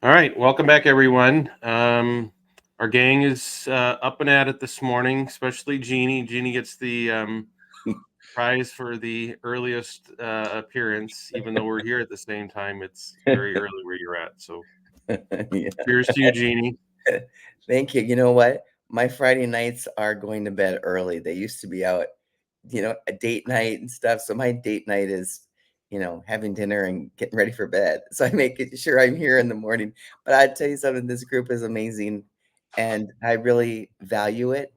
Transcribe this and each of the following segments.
All right, welcome back, everyone. Our gang is up and at it this morning, especially Jeannie. Jeannie gets the prize for the earliest appearance, even though we're here at the same time. It's very early where you're at. So, Yeah. cheers to you, Jeannie. Thank you. You know what? My Friday nights are going to bed early. They used to be out, a date night and stuff. So my date night is, having dinner and getting ready for bed. So I make it sure I'm here in the morning. But I tell you something, this group is amazing and I really value it.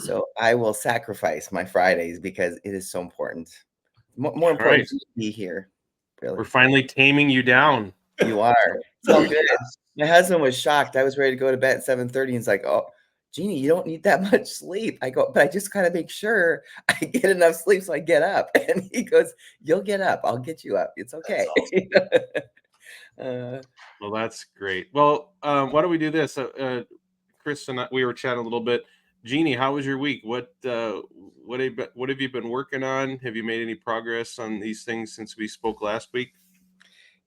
So I will sacrifice my Fridays because it is so important. More All right, important to be here, we're really. finally taming you down. You are. It's all good. My husband was shocked. I was ready to go to bed at 7:30. He's like, "Oh, Jeannie, you don't need that much sleep." I go, "But I just gotta make sure I get enough sleep so I get up." And he goes, "You'll get up. I'll get you up. It's okay." Uh, Well, that's great. Well, why don't we do this? Chris and we were chatting a little bit. Jeannie, how was your week? What have you been working on? Have you made any progress on these things since we spoke last week?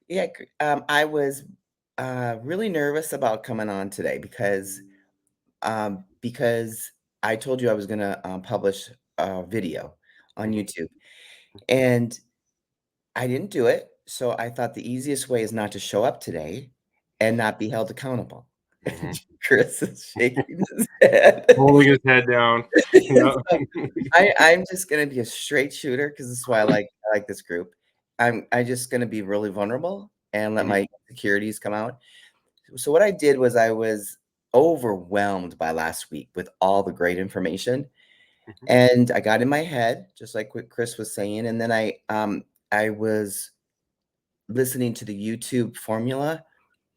yeah, I was really nervous about coming on today because I told you I was gonna publish a video on Hmm. YouTube, and I didn't do it, so I thought the easiest way is not to show up today and not be held accountable. Hmm. Chris is shaking his head. Holding his head down. Yeah. So, I'm just gonna be a straight shooter because this is why I like this group. I just gonna be really vulnerable and let Mhm, my insecurities come out. So what I did was I was overwhelmed by last week with all the great information, mhm, and I got in my head, just like what Chris was saying, and then I was listening to the YouTube formula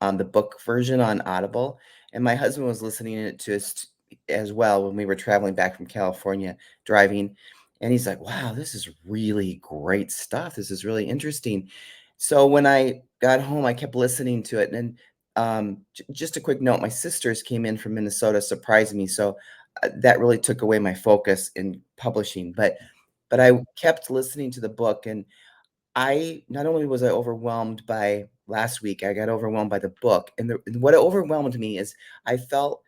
on the book version on Audible, and my husband was listening it to us as well when we were traveling back from California driving, and he's like, "Wow, this is really great stuff. This is really interesting." So when I got home, I kept listening to it, and just a quick note: my sisters came in from Minnesota, surprised me, so that really took away my focus in publishing. But I kept listening to the book, and I not only was I overwhelmed by last week, I got overwhelmed by the book, and what overwhelmed me is I felt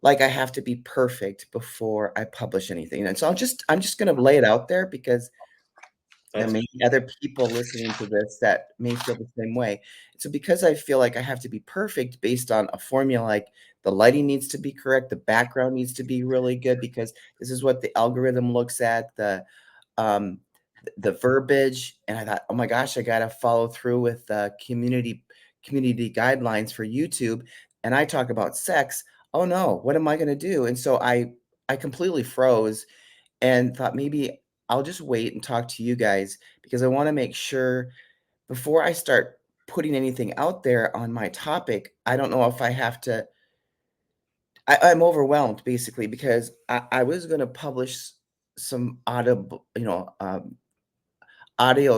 like I have to be perfect before I publish anything, and so I'm just gonna lay it out there because there That's may be other people listening to this that may feel the same way. So because I feel like I have to be perfect based on a formula, like the lighting needs to be correct, the background needs to be really good because this is what the algorithm looks at, um, the verbiage, and I thought, "Oh my gosh, I gotta follow through with the community guidelines for YouTube." And I talk about sex. Oh no, what am I gonna do? And so I completely froze and thought maybe I'll just wait and talk to you guys because I want to make sure before I start putting anything out there on my topic, I don't know if I have to. I'm overwhelmed basically because I was going to publish some audio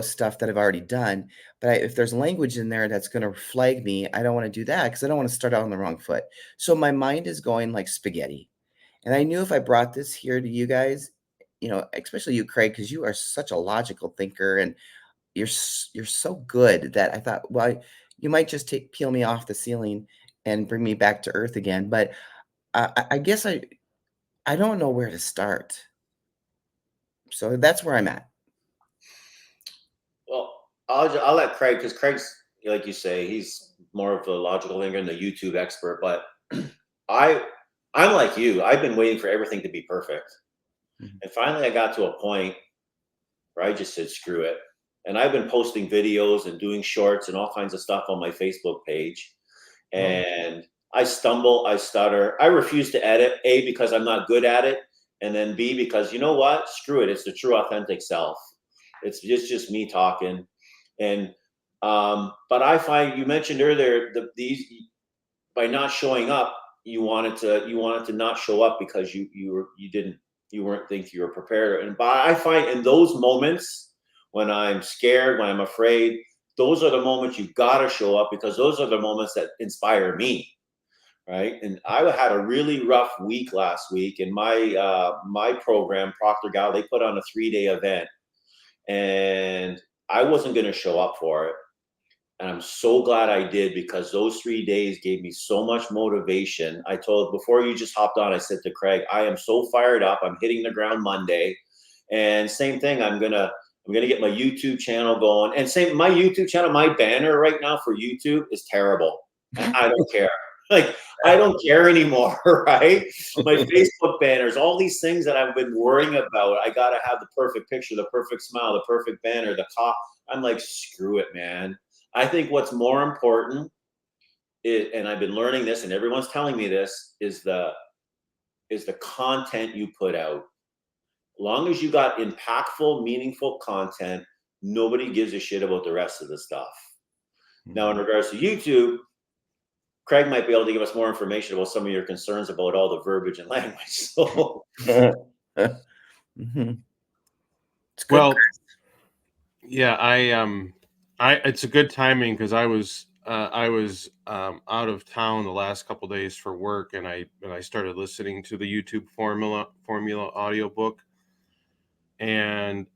stuff that I've already done. But if there's language in there that's going to flag me, I don't want to do that because I don't want to start out on the wrong foot. So my mind is going like spaghetti. And I knew if I brought this here to you guys, especially you, Craig, because you are such a logical thinker and you're so good that I thought, well, you might just peel me off the ceiling and bring me back to earth again. But I guess I don't know where to start. So that's where I'm at. well. I'll let Craig because Craig's like you say he's more of a logical thinker and the YouTube expert. But I I'm like you. I've been waiting for everything to be perfect, Mhm. and finally I got to a point where I just said screw it. And I've been posting videos and doing shorts and all kinds of stuff on my Facebook page. Oh, And I stumble, I stutter, I refuse to edit. A because I'm not good at it, and then B because you know what? Screw it. It's the true authentic self. It's just me talking. And but I find you mentioned earlier these by not showing up, you wanted to not show up because you weren't think you were prepared. And but I find in those moments when I'm scared, when I'm afraid, those are the moments you gotta show up because those are the moments that inspire me, right? And I had a really rough week last week, and my program Proctor Gal they put on a 3-day event, and I wasn't going to show up for it. And I'm so glad I did, because those 3 days gave me so much motivation. I told, before you just hopped on, I said to Craig, I am so fired up. I'm hitting the ground Monday. And same thing, I'm gonna get my YouTube channel going. And same, my YouTube channel, my banner right now for YouTube is terrible. I don't care. Like, I don't care anymore, right? My Facebook banners, all these things that I've been worrying about. I gotta have the perfect picture, the perfect smile, the perfect banner, the cop. I'm like, screw it, man. I think what's more important is, and I've been learning this, and everyone's telling me this, is the content you put out. As long as you got impactful, meaningful content, nobody gives a shit about the rest of the stuff. Now, in regards to YouTube, Craig might be able to give us more information about some of your concerns about all the verbiage and language. So, Mm-hmm. Well, yeah, it's a good timing, because I was out of town the last couple days for work, and I started listening to the YouTube formula audiobook, and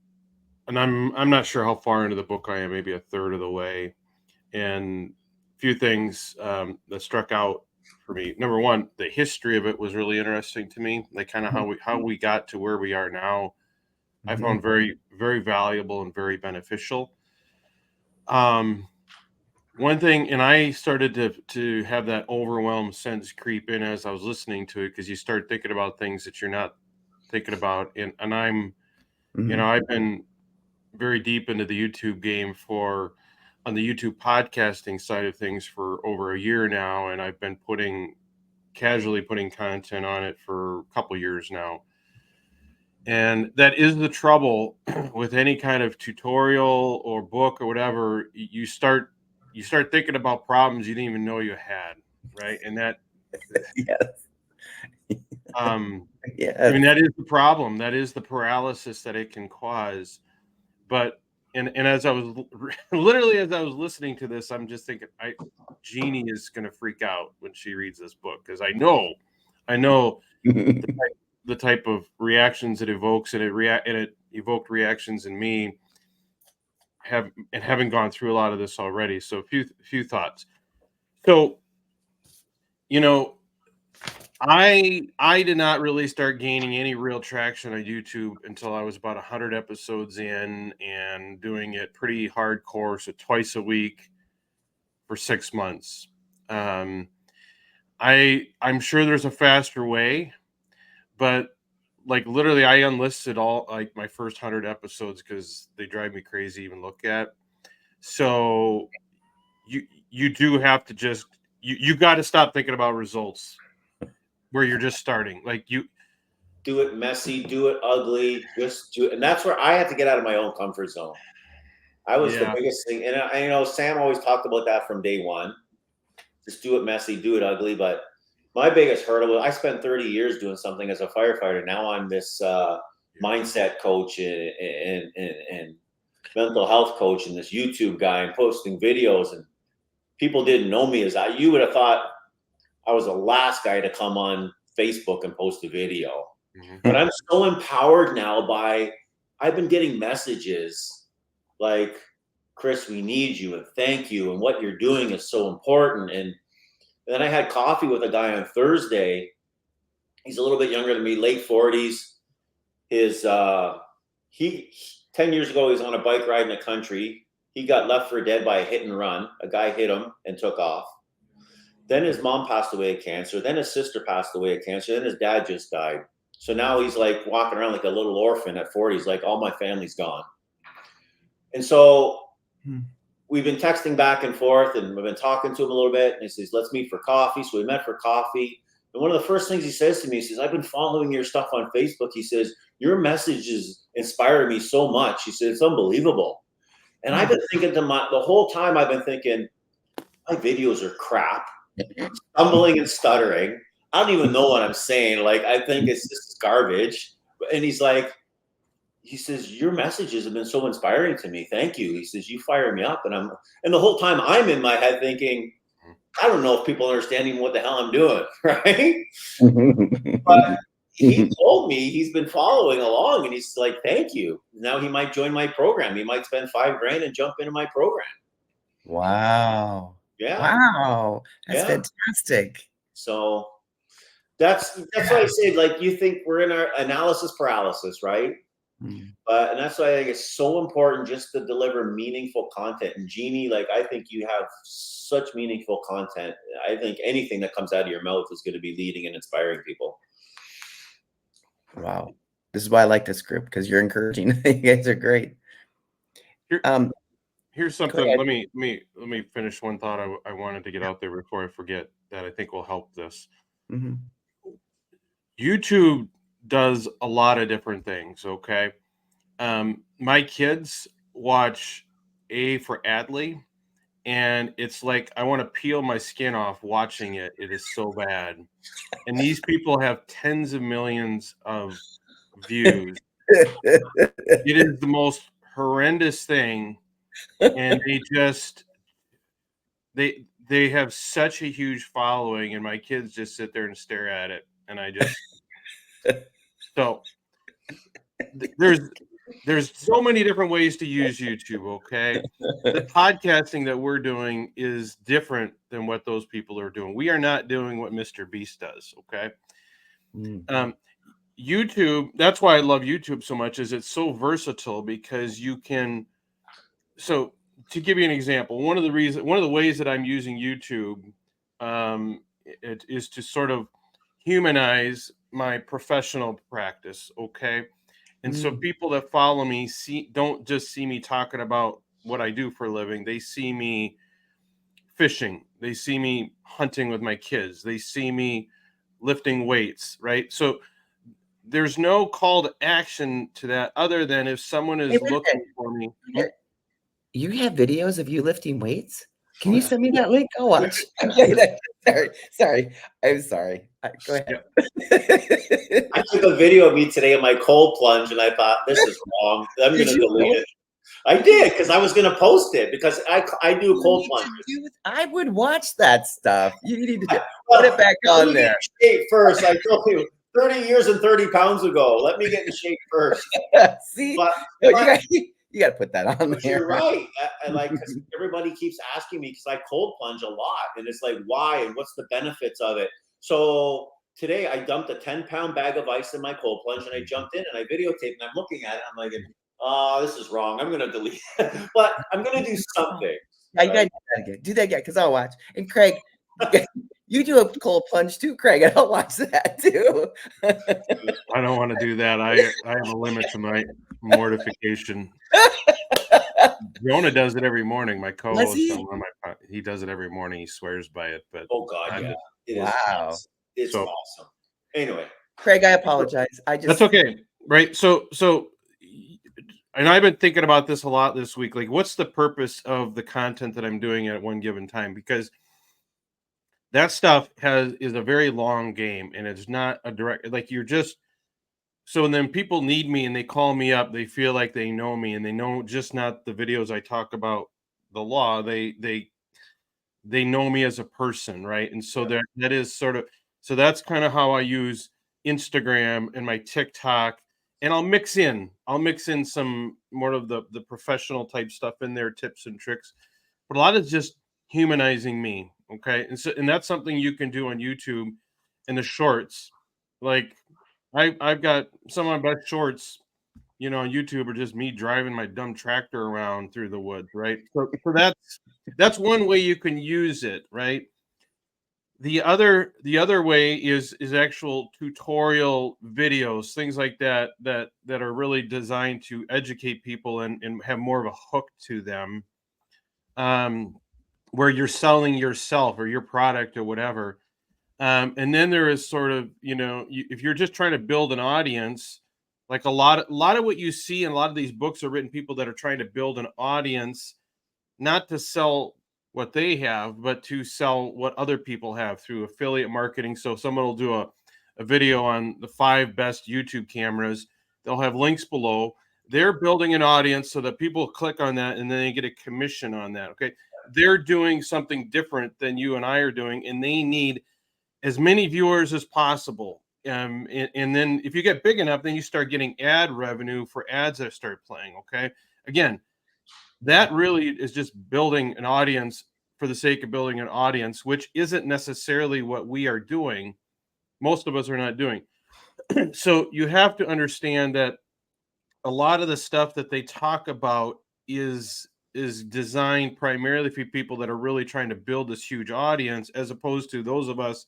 I'm not sure how far into the book I am, maybe a third of the way, and a few things that struck out for me. Number one, the history of it was really interesting to me, like kind of how we got to where we are now. I found very, very valuable and very beneficial. One thing, and I started to have that overwhelmed sense creep in as I was listening to it, because you start thinking about things that you're not thinking about, and I'm, I've been very deep into the YouTube game on the YouTube podcasting side of things for over a year now, and I've been casually putting content on it for a couple years now. And that is the trouble with any kind of tutorial or book or whatever. You start thinking about problems you didn't even know you had, right? And that, Yes. I Yes. mean, that is the problem. That is the paralysis that it can cause. But and as I was literally, as I was listening to this, I'm just thinking, Jeannie is going to freak out when she reads this book, because I know the type of reactions it evokes, and it evoked reactions in me, having gone through a lot of this already. So a few thoughts. So, I did not really start gaining any real traction on YouTube until I was about 100 episodes in, and doing it pretty hardcore, so twice a week for 6 months. I'm sure there's a faster way, but like literally I unlisted all like my first 100 episodes because they drive me crazy to even look at. So you do have to just you got to stop thinking about results where you're just starting. Like you do it messy, do it ugly, just do it. And that's where I had to get out of my own comfort zone. I was the biggest thing. And Sam always talked about that from day one. Just do it messy, do it ugly. But my biggest hurdle, I spent 30 years doing something as a firefighter. Now I'm this mindset coach and mental health coach and this YouTube guy, and posting videos. And people didn't know me as you would have thought I was the last guy to come on Facebook and post a video. But I'm so empowered now I've been getting messages like, Chris, we need you, and thank you, and what you're doing is so important. And then I had coffee with a guy on Thursday. He's a little bit younger than me, late 40s. 10 years ago, he was on a bike ride in the country. He got left for dead by a hit and run. A guy hit him and took off. Then his mom passed away of cancer. Then his sister passed away of cancer. Then his dad just died. So now he's like walking around like a little orphan at 40. He's like, all my family's gone. And so we've been texting back and forth, and we've been talking to him a little bit. And he says, let's meet for coffee. So we met for coffee. And one of the first things he says to me, he says, I've been following your stuff on Facebook. He says, your messages inspire me so much. He said, it's unbelievable. And I've been thinking the whole time I've been thinking, my videos are crap, stumbling and stuttering. I don't even know what I'm saying. Like, I think it's just garbage. And he says, your messages have been so inspiring to me. Thank you. He says, you fire me up. And the whole time I'm in my head thinking, I don't know if people understand even what the hell I'm doing. Right. But he told me he's been following along, and he's like, thank you. Now he might join my program. He might spend $5,000 and jump into my program. Wow. Yeah. Wow. That's Yeah. fantastic. So that's why I say, like, you think we're in our analysis paralysis, right? Mm. And that's why I think it's so important just to deliver meaningful content. And Jeannie, like, I think you have such meaningful content. I think anything that comes out of your mouth is going to be leading and inspiring people. Wow. This is why I like this group, because you're encouraging. You guys are great. Here, here's Go something. ahead. Let me finish one thought I wanted to get out there before I forget that I think will help this. Mhm. YouTube does a lot of different things. Okay. My kids watch A for Adley, and it's like I want to peel my skin off watching it. It is so bad. And these people have tens of millions of views. It is the most horrendous thing, and they have such a huge following, and my kids just sit there and stare at it, and I just so there's so many different ways to use YouTube. Okay, the podcasting that we're doing is different than what those people are doing. We are not doing what Mr. Beast does. Okay. Mm. YouTube, that's why I love YouTube so much, is it's so versatile because you can. So to give you an example, one of the ways that I'm using YouTube, it is to sort of humanize my professional practice. Okay. And so Mm. people that follow me don't just see me talking about what I do for a living. They see me fishing. They see me hunting with my kids. They see me lifting weights, right? So there's no call to action to that other than if someone Hey, is wait a looking minute. for me. You have videos of you lifting weights? Can Oh, you yeah. send me that link? I'll watch. Okay, sorry. I'm sorry. Go ahead. I took a video of me today in my cold plunge, and I thought, this is wrong. I'm going Did to you delete really? it. I did, because I was going to post it, because I do You cold need plunge. to do it. I would watch that stuff. You need to Well, put it back let on me there. get in shape first. I told you 30 years and 30 pounds ago. Let me get in shape first. See? But, No, but, you got to put that on but there. you're right. Like, because everybody keeps asking me, because I cold plunge a lot. And it's like, why? And what's the benefits of it? So today I dumped a 10-pound bag of ice in my cold plunge, and I jumped in and I videotaped, and I'm looking at it. I'm like, oh, this is wrong. I'm going to delete it. But I'm going to do something. Yeah, you got to do that again. Do that again, because I'll watch. And Craig, you do a cold plunge too, Craig, and I'll watch that too. I don't want to do that. I have a limit to my mortification. Jonah does it every morning. My co-host he? on one of my he does it every morning. He swears by it. But Oh, God, yeah. It is Wow. awesome. It's So- awesome. Anyway. Craig, I apologize. that's okay, right? So and I've been thinking about this a lot this week. Like, what's the purpose of the content that I'm doing at one given time? Because that stuff is a very long game, and it's not a direct, like, you're just so. And then people need me, and they call me up. They feel like they know me, and they know just not the videos I talk about the law. They know me as a person, right? And so that is sort of, so that's kind of how I use Instagram and my TikTok, and I'll mix in some more of the professional type stuff in there, tips and tricks, but a lot is just humanizing me. Okay. And that's something you can do on YouTube in the shorts. Like, I've got some of my best shorts, on YouTube, are just me driving my dumb tractor around through the woods, right? So that's one way you can use it, right? The other way is actual tutorial videos, things like that are really designed to educate people and have more of a hook to them, um, where you're selling yourself or your product or whatever. And then there is sort of, if you're just trying to build an audience, like a lot of what you see in a lot of these books are written people that are trying to build an audience, not to sell what they have, but to sell what other people have through affiliate marketing. So someone will do a video on the 5 best YouTube cameras. They'll have links below. They're building an audience so that people click on that and then they get a commission on that. Okay. They're doing something different than you and I are doing, and they need as many viewers as possible. And then if you get big enough, then you start getting ad revenue for ads that start playing. Okay. Again, that really is just building an audience for the sake of building an audience, which isn't necessarily what we are doing. Most of us are not doing. So you have to understand that a lot of the stuff that they talk about is designed primarily for people that are really trying to build this huge audience, as opposed to those of us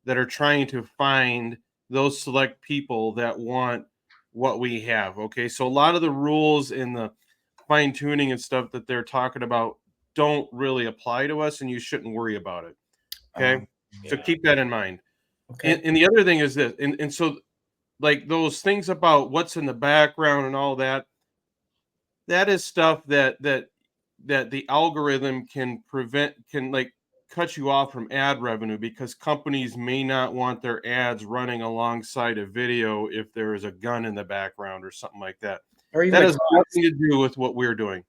that are trying to find those select people that want what we have. Okay, so a lot of the rules and the fine tuning and stuff that they're talking about don't really apply to us, and you shouldn't worry about it. Okay, so Yeah. keep that in mind. Okay. And the other thing is this, and so like those things about what's in the background and all that, that is stuff that the algorithm can like cut you off from ad revenue, because companies may not want their ads running alongside a video if there is a gun in the background or something like that. Or even That a has cross. nothing to do with what we're doing.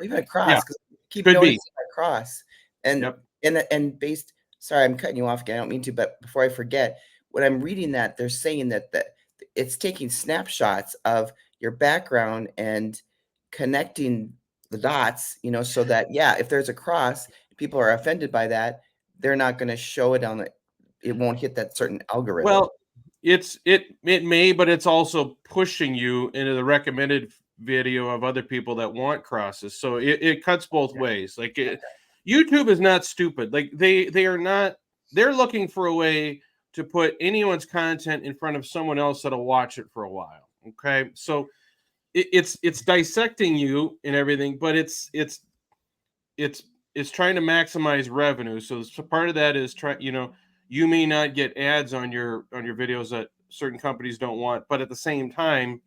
Even a cross, Yeah, because keep could be. noticing a cross. And Yep. and based, sorry, I'm cutting you off again. I don't mean to, but before I forget, when I'm reading that, they're saying that it's taking snapshots of your background and connecting the dots, so that, yeah, if there's a cross, people are offended by that, they're not going to show it it won't hit that certain algorithm. Well, it may, but it's also pushing you into the recommended video of other people that want crosses. So it cuts both ways. Like YouTube is not stupid. Like they are not. They're looking for a way to put anyone's content in front of someone else that'll watch it for a while. Okay, so it's dissecting you and everything, but it's it's trying to maximize revenue. So part of that is you may not get ads on your videos that certain companies don't want, but at the same time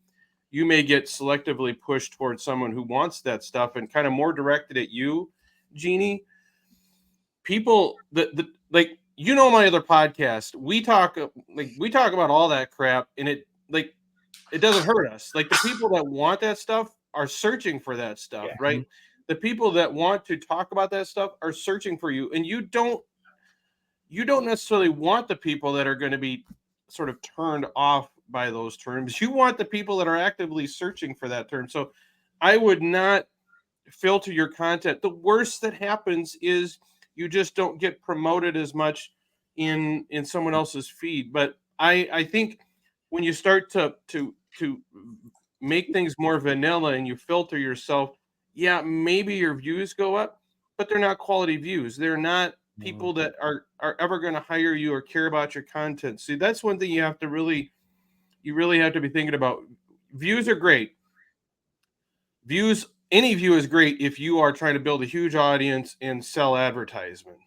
you may get selectively pushed towards someone who wants that stuff and kind of more directed at you, Jeannie. People that like, my other podcast, we talk about all that crap, and it doesn't hurt us. Like, the people that want that stuff are searching for that stuff, Yeah. right? The people that want to talk about that stuff are searching for you, and you don't necessarily want the people that are going to be sort of turned off by those terms. You want the people that are actively searching for that term. So I would not filter your content. The worst that happens is you just don't get promoted as much in someone else's feed. But I think when you start to make things more vanilla and you filter yourself, yeah, maybe your views go up, but they're not quality views. They're not people that are ever going to hire you or care about your content. See, that's one thing you really have to be thinking about. Views are great. Any view is great if you are trying to build a huge audience and sell advertisement.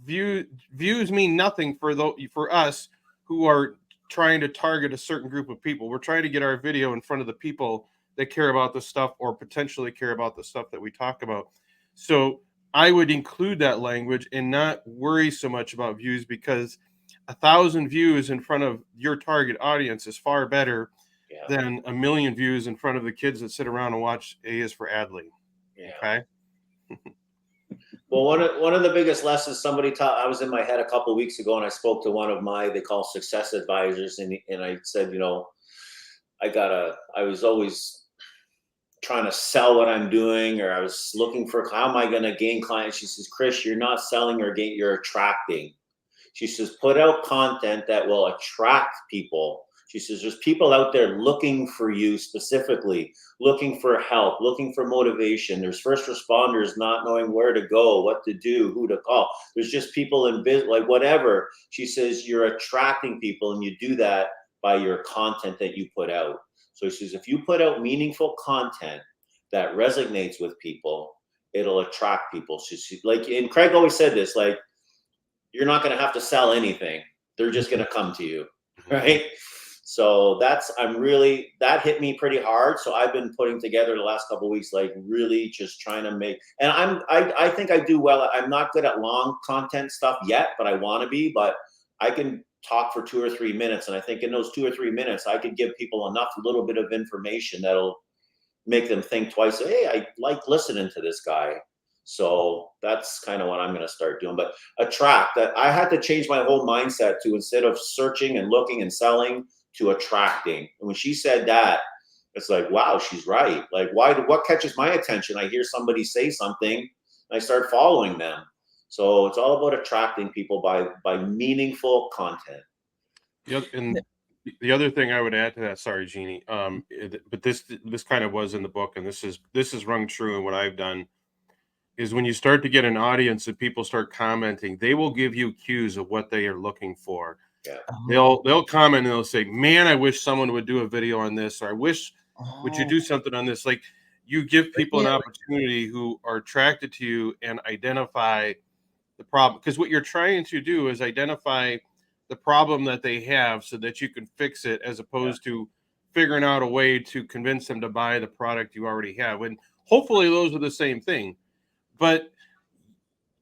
Views mean nothing for us who are trying to target a certain group of people. We're trying to get our video in front of the people that care about the stuff, or potentially care about the stuff that we talk about. So I would include that language and not worry so much about views, because 1,000 views in front of your target audience is far better than 1,000,000 views in front of the kids that sit around and watch A is for Adley. Yeah. Okay. Well, one of the biggest lessons somebody taught, I was in my head a couple of weeks ago, and I spoke to one of they call success advisors, and I said, I was always trying to sell what I'm doing, or I was looking for, how am I going to gain clients? She says, Chris, you're not selling you're attracting. She says, put out content that will attract people. She says, there's people out there looking for you specifically, looking for help, looking for motivation. There's first responders not knowing where to go, what to do, who to call. There's just people in business, like whatever. She says, you're attracting people, and you do that by your content that you put out. So she says, if you put out meaningful content that resonates with people, it'll attract people. She's like, and Craig always said this, like, you're not going to have to sell anything. They're just going to come to you. Right. So that hit me pretty hard. So I've been putting together the last couple of weeks, like really just trying to make, and I think I do well. I'm not good at long content stuff yet, but I want to be, but I can talk for 2 or 3 minutes. And I think in those 2 or 3 minutes, I could give people enough little bit of information that'll make them think twice. Hey, I like listening to this guy. So that's kind of what I'm going to start doing. But attract, that I had to change my whole mindset to, instead of searching and looking and selling, to attracting. And when she said that, It's like, wow, she's right. Like, what catches my attention? I hear somebody say something, and I start following them. So it's all about attracting people by meaningful content. And the other thing I would add to that, sorry, Jeannie, but this kind of was in the book, and this is rung true in what I've done, is when you start to get an audience and people start commenting, they will give you cues of what they are looking for. Yeah. They'll comment and they'll say, "Man, I wish someone would do a video on this," or "I wish would you do something on this?" Like, you give people an opportunity who are attracted to you and identify the problem, because what you're trying to do is identify the problem that they have so that you can fix it, as opposed to figuring out a way to convince them to buy the product you already have. And hopefully those are the same thing, but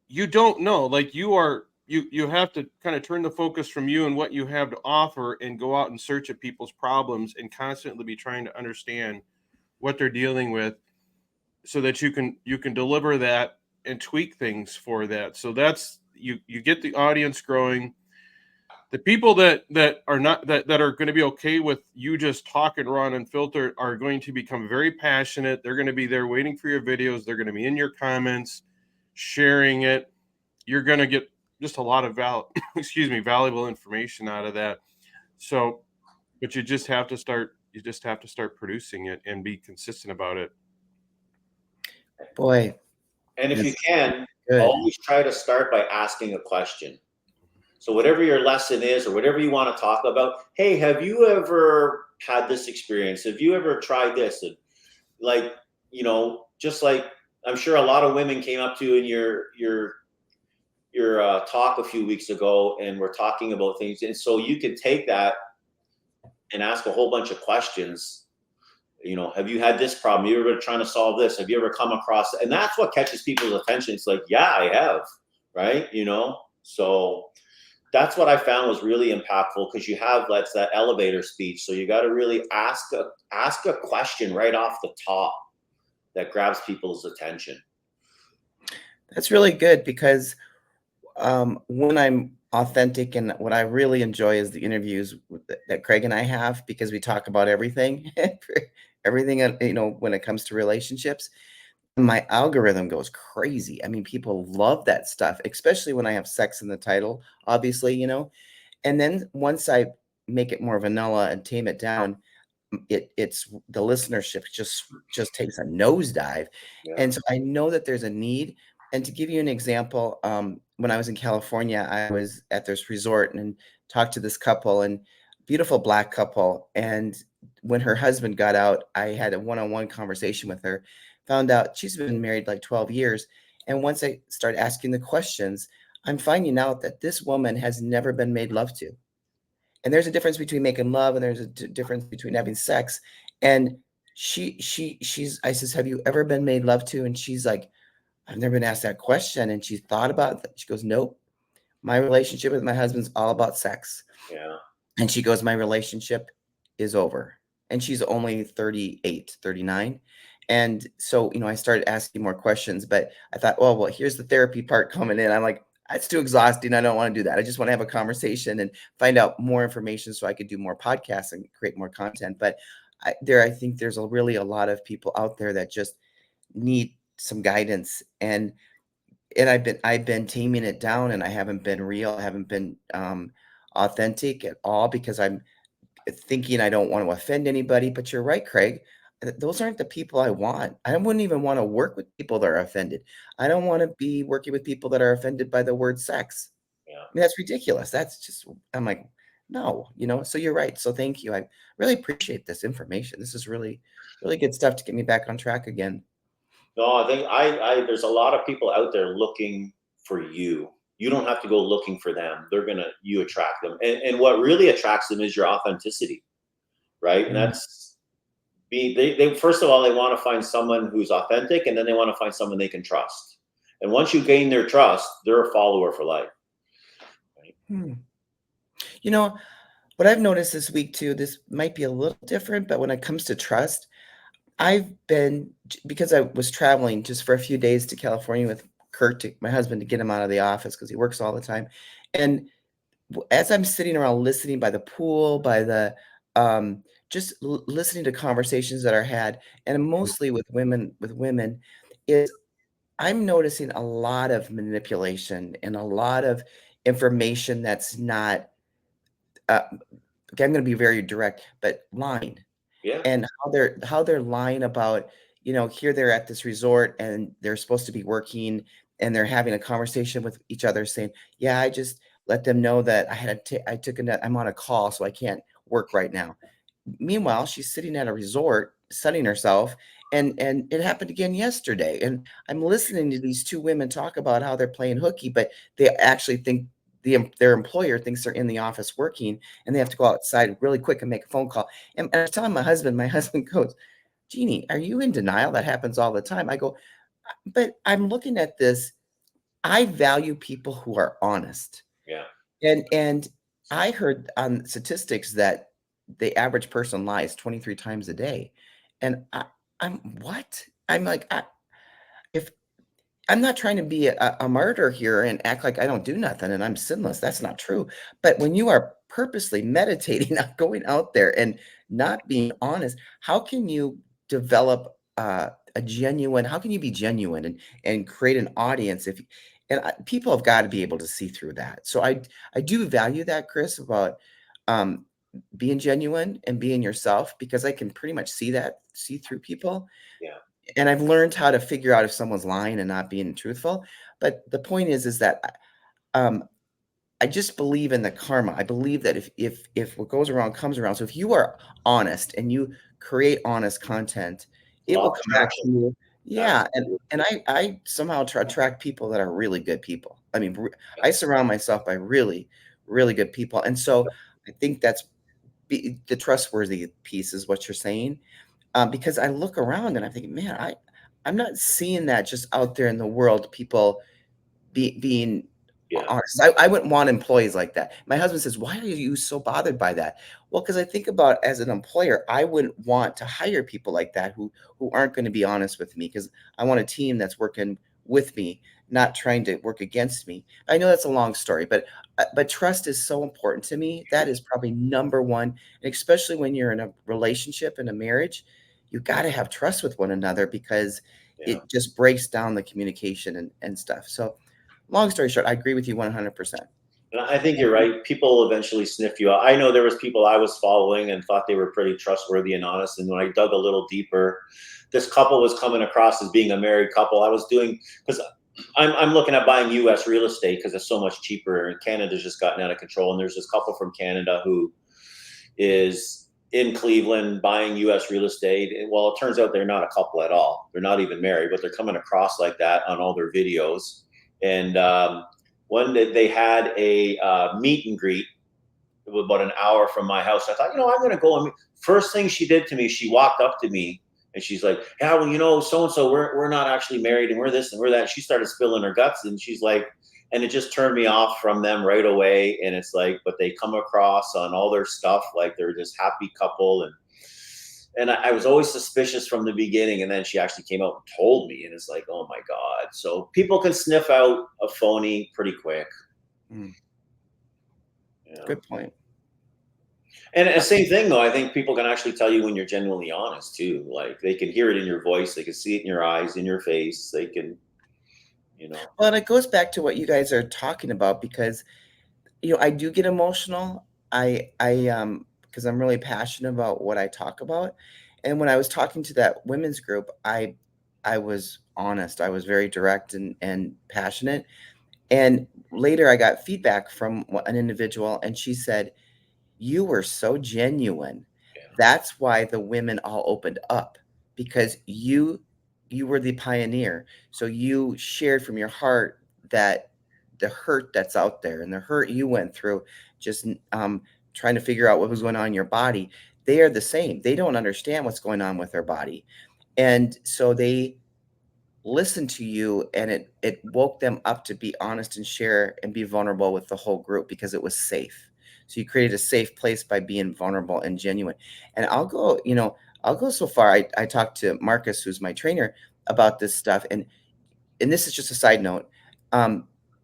you don't know. Like, you have to kind of turn the focus from you and what you have to offer and go out and search at people's problems and constantly be trying to understand what they're dealing with, so that you can deliver that and tweak things for that. So that's, you get the audience growing. The people that are not, that are going to be okay with you just talking raw and unfiltered, are going to become very passionate. They're going to be there waiting for your videos. They're going to be in your comments, sharing it. You're going to get just a lot of valuable information out of that. So, but you just have to start producing it and be consistent about it. Boy. And if you can, Good. always try to start by asking a question. So whatever your lesson is, or whatever you want to talk about, hey, have you ever had this experience? Have you ever tried this? And like, just like, I'm sure a lot of women came up to you in your talk a few weeks ago, and we're talking about things. And so you can take that and ask a whole bunch of questions. Have you had this problem? Have you ever trying to solve this? Have you ever come across it? And that's what catches people's attention. It's like, yeah, I have, right? So that's what I found was really impactful, because you have that elevator speech. So you got to really ask a question right off the top that grabs people's attention. That's really good, because when I'm authentic, and what I really enjoy is the interviews that Craig and I have, because we talk about everything, everything, when it comes to relationships. My algorithm goes crazy. I mean, people love that stuff, especially when I have sex in the title, obviously, and then once I make it more vanilla and tame it down, it's the listenership just takes a nosedive. Yeah. And so I know that there's a need. And to give you an example, when I was in California, I was at this resort and talked to this couple, and beautiful Black couple. And when her husband got out, I had a one-on-one conversation with her, found out she's been married like 12 years. And once I start asking the questions, I'm finding out that this woman has never been made love to. And there's a difference between making love, and there's a difference between having sex. And I says, have you ever been made love to? And she's like, I've never been asked that question. And she thought about it. She goes, nope, my relationship with my husband's all about sex. Yeah. And she goes, my relationship is over. And she's only 38, 39. And so, I started asking more questions, but I thought, well, here's the therapy part coming in. I'm like, it's too exhausting. I don't want to do that. I just want to have a conversation and find out more information so I could do more podcasts and create more content. But I think there's really a lot of people out there that just need some guidance. And I've been taming it down, and I haven't been real. I haven't been authentic at all, because I'm thinking I don't want to offend anybody. But you're right, Craig. Those aren't the people I want. I wouldn't even want to work with people that are offended. I don't want to be working with people that are offended by the word sex. Yeah. I mean, that's ridiculous. I'm like, no, so you're right. So thank you. I really appreciate this information. This is really, really good stuff to get me back on track again. No, I think there's a lot of people out there looking for you. You don't have to go looking for them. You attract them. And what really attracts them is your authenticity, right? And that's they first of all, they want to find someone who's authentic, and then they want to find someone they can trust. And once you gain their trust, they're a follower for life. Right? What I've noticed this week too, this might be a little different, but when it comes to trust, because I was traveling just for a few days to California with Kurt, my husband, to get him out of the office because he works all the time. And as I'm sitting around listening by the pool, by the just listening to conversations that are had, and mostly with women, is I'm noticing a lot of manipulation and a lot of information that's not, uh, okay, I'm gonna be very direct, but lying. Yeah. And how they're lying about, here they're at this resort and they're supposed to be working and they're having a conversation with each other saying, "Yeah, I just let them know that I took I'm on a call, so I can't work right now." Meanwhile, she's sitting at a resort sunning herself, and it happened again yesterday, and I'm listening to these 2 women talk about how they're playing hooky, but they actually think their employer thinks they're in the office working, and they have to go outside really quick and make a phone call, and I was telling my husband goes, "Jeannie, are you in denial? That happens all the time." I go, "But I'm looking at this, I value people who are honest." Yeah. And I heard on statistics that the average person lies 23 times a day. And I'm what? I'm like, if I'm not trying to be a martyr here and act like I don't do nothing and I'm sinless. That's not true. But when you are purposely meditating on going out there and not being honest, how can you develop how can you be genuine and create an audience people have got to be able to see through that. So I do value that, Chris, about um, being genuine and being yourself, because I can pretty much see through people, Yeah. and I've learned how to figure out if someone's lying and not being truthful. But the point is that um, I just believe in the karma. I believe that if what goes around comes around. So if you are honest and you create honest content, it Law will of come back to attraction. you. Yeah, Absolutely. and I somehow attract people that are really good people. I mean, Yeah. I surround myself by really, really good people, and so I think that's the trustworthy piece is what you're saying, because I look around and I'm thinking, man, I'm not seeing that just out there in the world, people being Yeah. honest. I wouldn't want employees like that. My husband says, "Why are you so bothered by that?" Well, because I think about, as an employer, I wouldn't want to hire people like that who aren't going to be honest with me, because I want a team that's working with me, not trying to work against me. I know that's a long story, but trust is so important to me. That is probably number one, and especially when you're in a relationship, in a marriage, you got to have trust with one another, because Yeah. it just breaks down the communication and stuff. So long story short, I agree with you 100%. And I think you're right. People eventually sniff you out. I know there was people I was following and thought they were pretty trustworthy and honest. And when I dug a little deeper, this couple was coming across as being a married couple. I was doing because I'm looking at buying U.S. real estate because it's so much cheaper. And Canada's just gotten out of control. And there's this couple from Canada who is in Cleveland buying U.S. real estate. And well, it turns out they're not a couple at all. They're not even married, but they're coming across like that on all their videos. And one that they had a meet and greet. It was about an hour from my house. I thought, I'm going to go. And first thing she did to me, she walked up to me and she's like, "Yeah, well, so and so, we're not actually married, and we're this and we're that." She started spilling her guts, and she's like, and it just turned me off from them right away. And it's like, but they come across on all their stuff like they're this happy couple, and I was always suspicious from the beginning. And then she actually came out and told me, and it's like, oh my god. So people can sniff out a phony pretty quick. Mm, Yeah. good point. And the same thing though, I think people can actually tell you when you're genuinely honest too. Like they can hear it in your voice, they can see it in your eyes, in your face. They can, you know. Well, and it goes back to what you guys are talking about, because I do get emotional. Because I'm really passionate about what I talk about. And when I was talking to that women's group, I was honest. I was very direct and passionate. And later I got feedback from an individual, and she said, "You were so genuine. Yeah. That's why the women all opened up, because you were the pioneer. So you shared from your heart that the hurt that's out there and the hurt you went through, just trying to figure out what was going on in your body. They are the same. They don't understand what's going on with their body. And so they listen to you, and it woke them up to be honest and share and be vulnerable with the whole group, because it was safe. So you created a safe place by being vulnerable and genuine. And I'll go so far. I talked to Marcus, who's my trainer, about this stuff, and this is just a side note,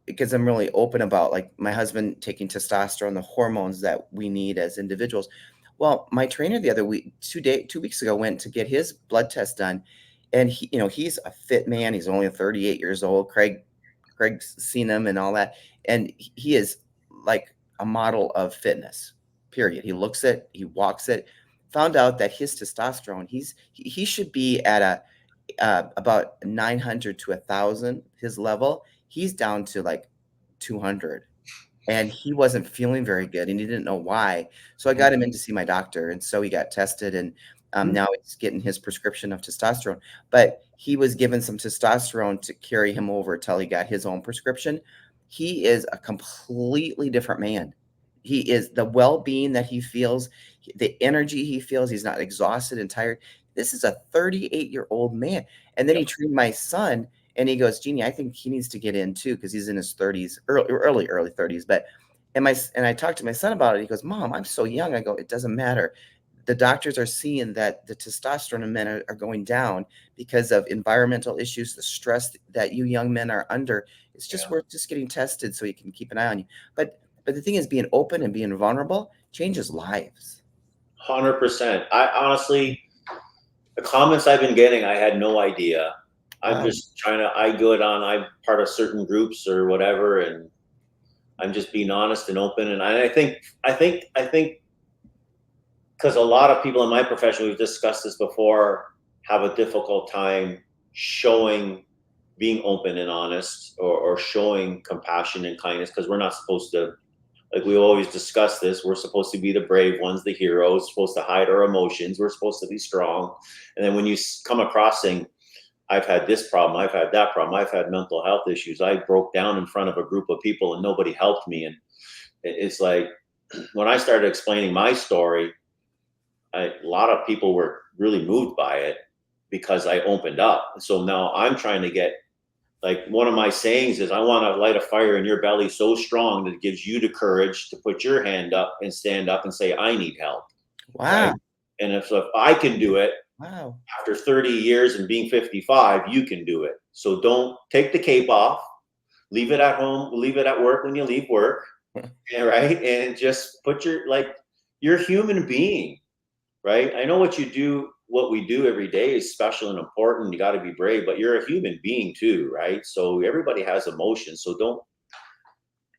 because I'm really open about, like, my husband taking testosterone, the hormones that we need as individuals. Well, my trainer the other week, 2 weeks ago, went to get his blood test done, and he's a fit man. He's only 38 years old. Craig's seen him and all that, and he is like a model of fitness. Period. He looks it, he walks it. Found out that his testosterone, he should be at about 900 to 1,000. His level, he's down to like 200. And he wasn't feeling very good, and he didn't know why. So I got him in to see my doctor, and so he got tested, and now he's getting his prescription of testosterone. But he was given some testosterone to carry him over till he got his own prescription. He is a completely different man. He is the well-being that he feels, the energy he feels. He's not exhausted and tired. This is a 38-year-old man. And then he treated my son, and he goes, Jeannie, I think he needs to get in too, because he's in his 30s, early 30s. But and I talked to my son about it. He goes, Mom, I'm so young. I go, it doesn't matter. The doctors are seeing that the testosterone in men are going down because of environmental issues, the stress that you young men are under. It's just worth just getting tested so you can keep an eye on you. But the thing is, being open and being vulnerable changes lives. 100%. I honestly, the comments I've been getting, I had no idea. I'm just I'm part of certain groups or whatever, and I'm just being honest and open. And I think because a lot of people in my profession, we've discussed this before, have a difficult time being open and honest, or showing compassion and kindness, because we're not supposed to, like we always discuss this, we're supposed to be the brave ones, the heroes, supposed to hide our emotions, we're supposed to be strong. And then when you come across saying, I've had this problem, I've had that problem, I've had mental health issues, I broke down in front of a group of people and nobody helped me. And it's like, when I started explaining my story, a lot of people were really moved by it because I opened up. So now I'm trying to get, like, one of my sayings is, I want to light a fire in your belly so strong that it gives you the courage to put your hand up and stand up and say, I need help. Wow. Right? And if I can do it, Wow. after 30 years and being 55, you can do it. So don't take the cape off, leave it at home, leave it at work when you leave work. Right? And just you're a human being, right? I know what we do every day is special and important. You got to be brave, but you're a human being too, right? So everybody has emotions. So don't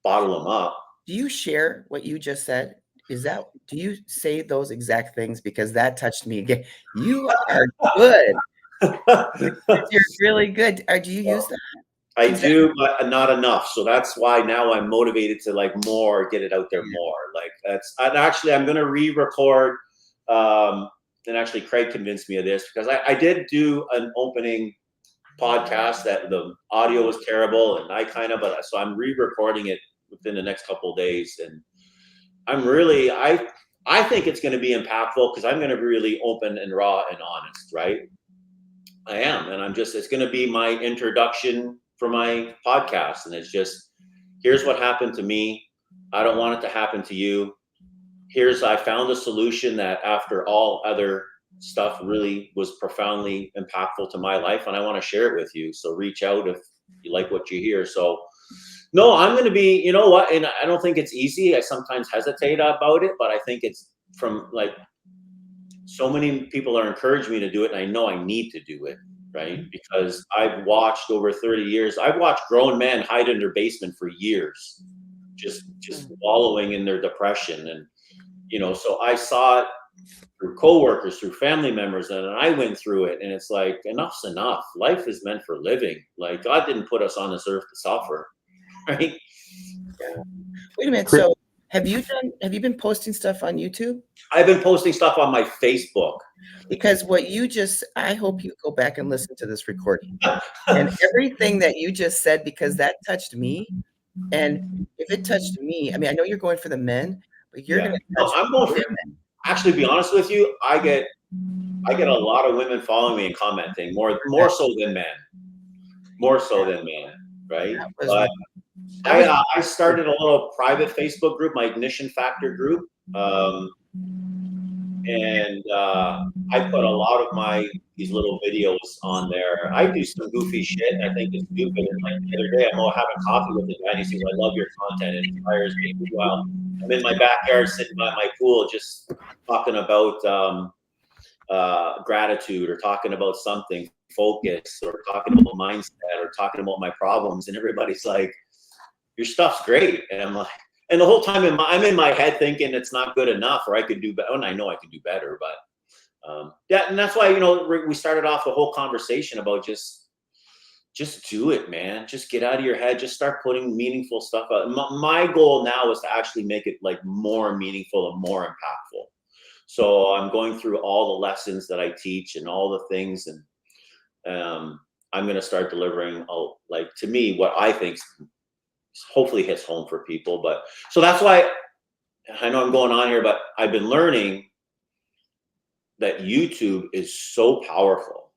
bottle them up. Do you share what you just said? Do you say those exact things? Because that touched me again. You are good. You're really good. Do you use that? I do, but not enough. So that's why now I'm motivated to get it out there more. I'm going to re-record. And actually Craig convinced me of this, because I did do an opening podcast that the audio was terrible, and so I'm re-recording it within the next couple of days. And I think it's going to be impactful, because I'm going to be really open and raw and honest, right? I am. And it's going to be my introduction for my podcast. And it's just, here's what happened to me. I don't want it to happen to you. I found a solution that, after all other stuff, really was profoundly impactful to my life. And I want to share it with you. So reach out if you like what you hear. So no, I'm going to be, you know what? And I don't think it's easy. I sometimes hesitate about it, but I think it's from so many people are encouraging me to do it. And I know I need to do it, right? Because I've watched over 30 years, I've watched grown men hide in their basement for years, just wallowing in their depression. And, so I saw it through coworkers, through family members, and I went through it. And it's like, enough's enough. Life is meant for living. Like, God didn't put us on this earth to suffer, right? Yeah. Wait a minute. So have you been posting stuff on YouTube? I've been posting stuff on my Facebook. Because I hope you go back and listen to this recording and everything that you just said, because that touched me. And if it touched me, I mean, I know you're going for the men, but you're going to touch I'm going for women. Actually, to be honest with you, I get a lot of women following me and commenting more so than men. More so than men, right? But I started a little private Facebook group, my Ignition Factor group. And I put a lot of these little videos on there. I do some goofy shit, and I think it's stupid. And the other day, I'm having coffee with the guy, and he says, I love your content. It inspires me. Well, I'm in my backyard sitting by my pool, just talking about gratitude, or talking about something, focus, or talking about mindset, or talking about my problems, and everybody's like, your stuff's great. And I'm like, and the whole time I'm in my head thinking it's not good enough, or I could do better. And I know I could do better, but and that's why, we started off the whole conversation about just do it, man. Just get out of your head. Just start putting meaningful stuff out. My goal now is to actually make it like more meaningful and more impactful. So I'm going through all the lessons that I teach and all the things, and I'm going to start delivering, like, to me, what I think hopefully hits home for people. But so that's why I know I'm going on here, but I've been learning that YouTube is so powerful.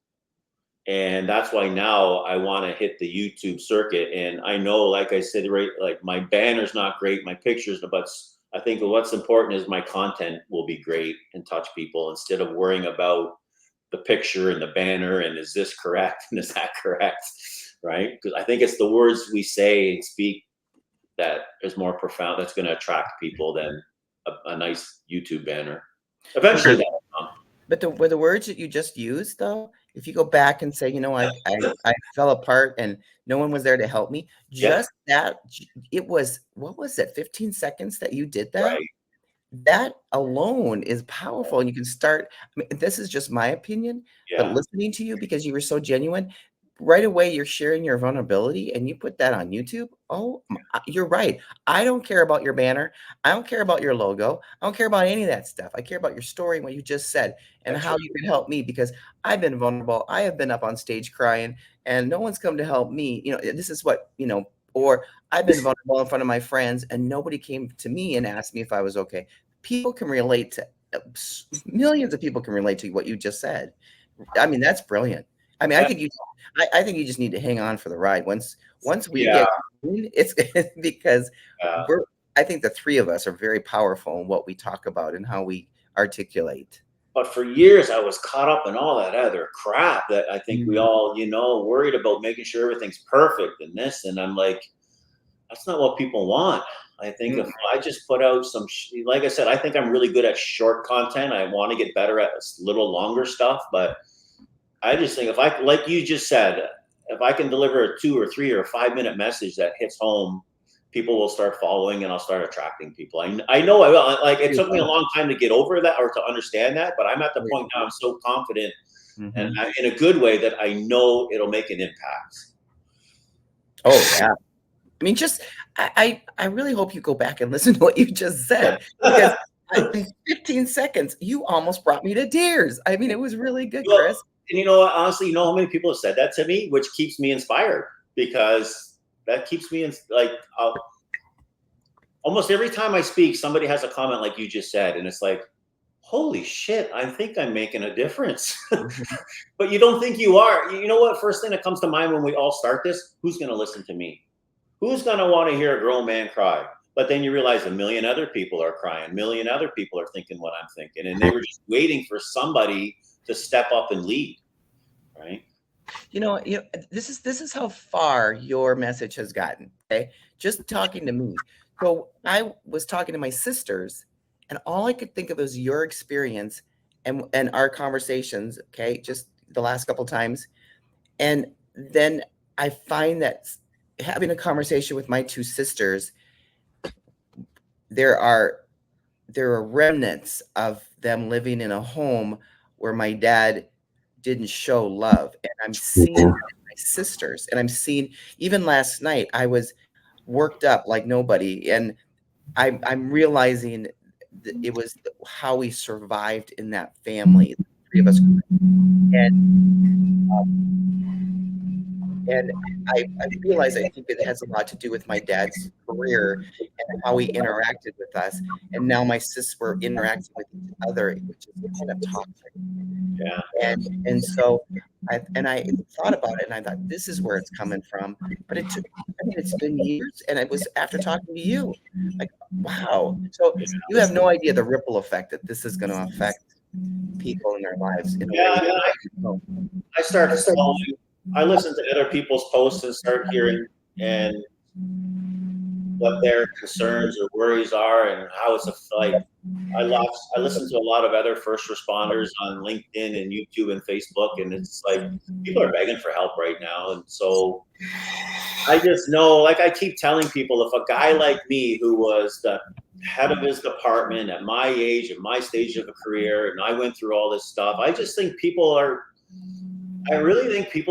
And that's why now I want to hit the YouTube circuit. And I know, like I said, right, like my banner's not great, my pictures, but I think what's important is my content will be great and touch people, instead of worrying about the picture and the banner and is this correct and is that correct, right? Because I think it's the words we say and speak that is more profound, that's going to attract people than a nice YouTube banner. Eventually that'll come. But the words that you just used, though, if you go back and say, I fell apart and no one was there to help me, just that, it was, what was it, 15 seconds that you did that? Right. That alone is powerful. And you can start, this is just my opinion, but listening to you, because you were so genuine, right away you're sharing your vulnerability, and you put that on YouTube. Oh, you're right. I don't care about your banner. I don't care about your logo. I don't care about any of that stuff. I care about your story and what you just said, and how you can help me, because I've been vulnerable. I have been up on stage crying, and no one's come to help me. This is what, or I've been vulnerable in front of my friends, and nobody came to me and asked me if I was okay. People can relate to, millions of people can relate to what you just said. I mean, that's brilliant. I mean, I think you just need to hang on for the ride. Once we get going, it's because I think the three of us are very powerful in what we talk about and how we articulate. But for years, I was caught up in all that other crap that I think we all, worried about, making sure everything's perfect and this. And I'm like, that's not what people want. I think if I just put out some, like I said, I think I'm really good at short content. I want to get better at a little longer stuff. But I just think like you just said, if I can deliver a 2 or 3 or 5 minute message that hits home, people will start following, and I'll start attracting people. I know I will. Like, it took me a long time to get over that, or to understand that, but I'm at the point now, I'm so confident and in a good way, that I know it'll make an impact. Oh yeah. I mean, I really hope you go back and listen to what you just said, because in 15 seconds, you almost brought me to tears. I mean, it was really good, Chris. And honestly, how many people have said that to me, which keeps me inspired, because that keeps me in, like, almost every time I speak, somebody has a comment like you just said, and it's like, holy shit, I think I'm making a difference. But you don't think you are. You know what? First thing that comes to mind when we all start this, who's going to listen to me? Who's going to want to hear a grown man cry? But then you realize a million other people are crying. A million other people are thinking what I'm thinking. And they were just waiting for somebody to step up and lead. Right. This is how far your message has gotten. Okay. Just talking to me. So I was talking to my sisters, and all I could think of was your experience and our conversations. Okay. Just the last couple of times. And then I find that having a conversation with my two sisters, there are remnants of them living in a home where my dad didn't show love. And I'm seeing that in my sisters. And I'm seeing, even last night, I was worked up like nobody. And I'm realizing that it was how we survived in that family, the three of us. And I realize, I think it has a lot to do with my dad's career and how he interacted with us. And now my sisters were interacting with each other, which is kind of toxic. Yeah. And so I thought about it, and I thought, this is where it's coming from. But it's been years, and it was after talking to you, like, wow. So you have no idea the ripple effect that this is going to affect people in their lives. I started following. I listen to other people's posts and start hearing, and what their concerns or worries are and how it's like. I listen to a lot of other first responders on LinkedIn and YouTube and Facebook, and it's like people are begging for help right now. And so I just know, like I keep telling people, if a guy like me who was the head of his department at my age, at my stage of a career, and I went through all this stuff, I just think I really think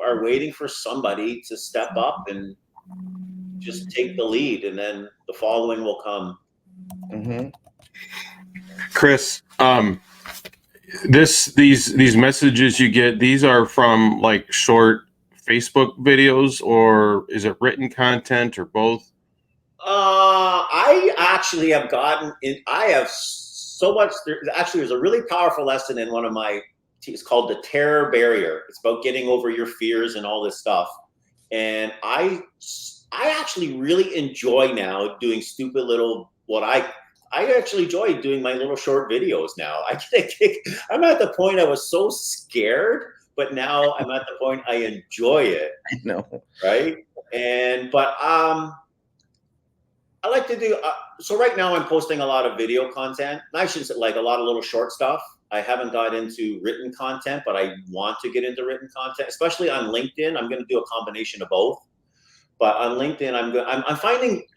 are waiting for somebody to step up and just take the lead, and then the following will come. Mm-hmm. Chris, these messages you get, these are from like short Facebook videos, or is it written content, or both? I actually have gotten in. I have so much. There's a really powerful lesson in one of my. It's called the terror barrier. It's about getting over your fears and all this stuff. And I actually really enjoy now doing stupid little I actually enjoy doing my little short videos now. I'm at the point I was so scared, but now I'm at the point I enjoy it. I know. Right. But I like to do, so right now I'm posting a lot of video content. I should say like a lot of little short stuff. I haven't got into written content, but I want to get into written content, especially on LinkedIn. I'm going to do a combination of both. But on LinkedIn, I'm finding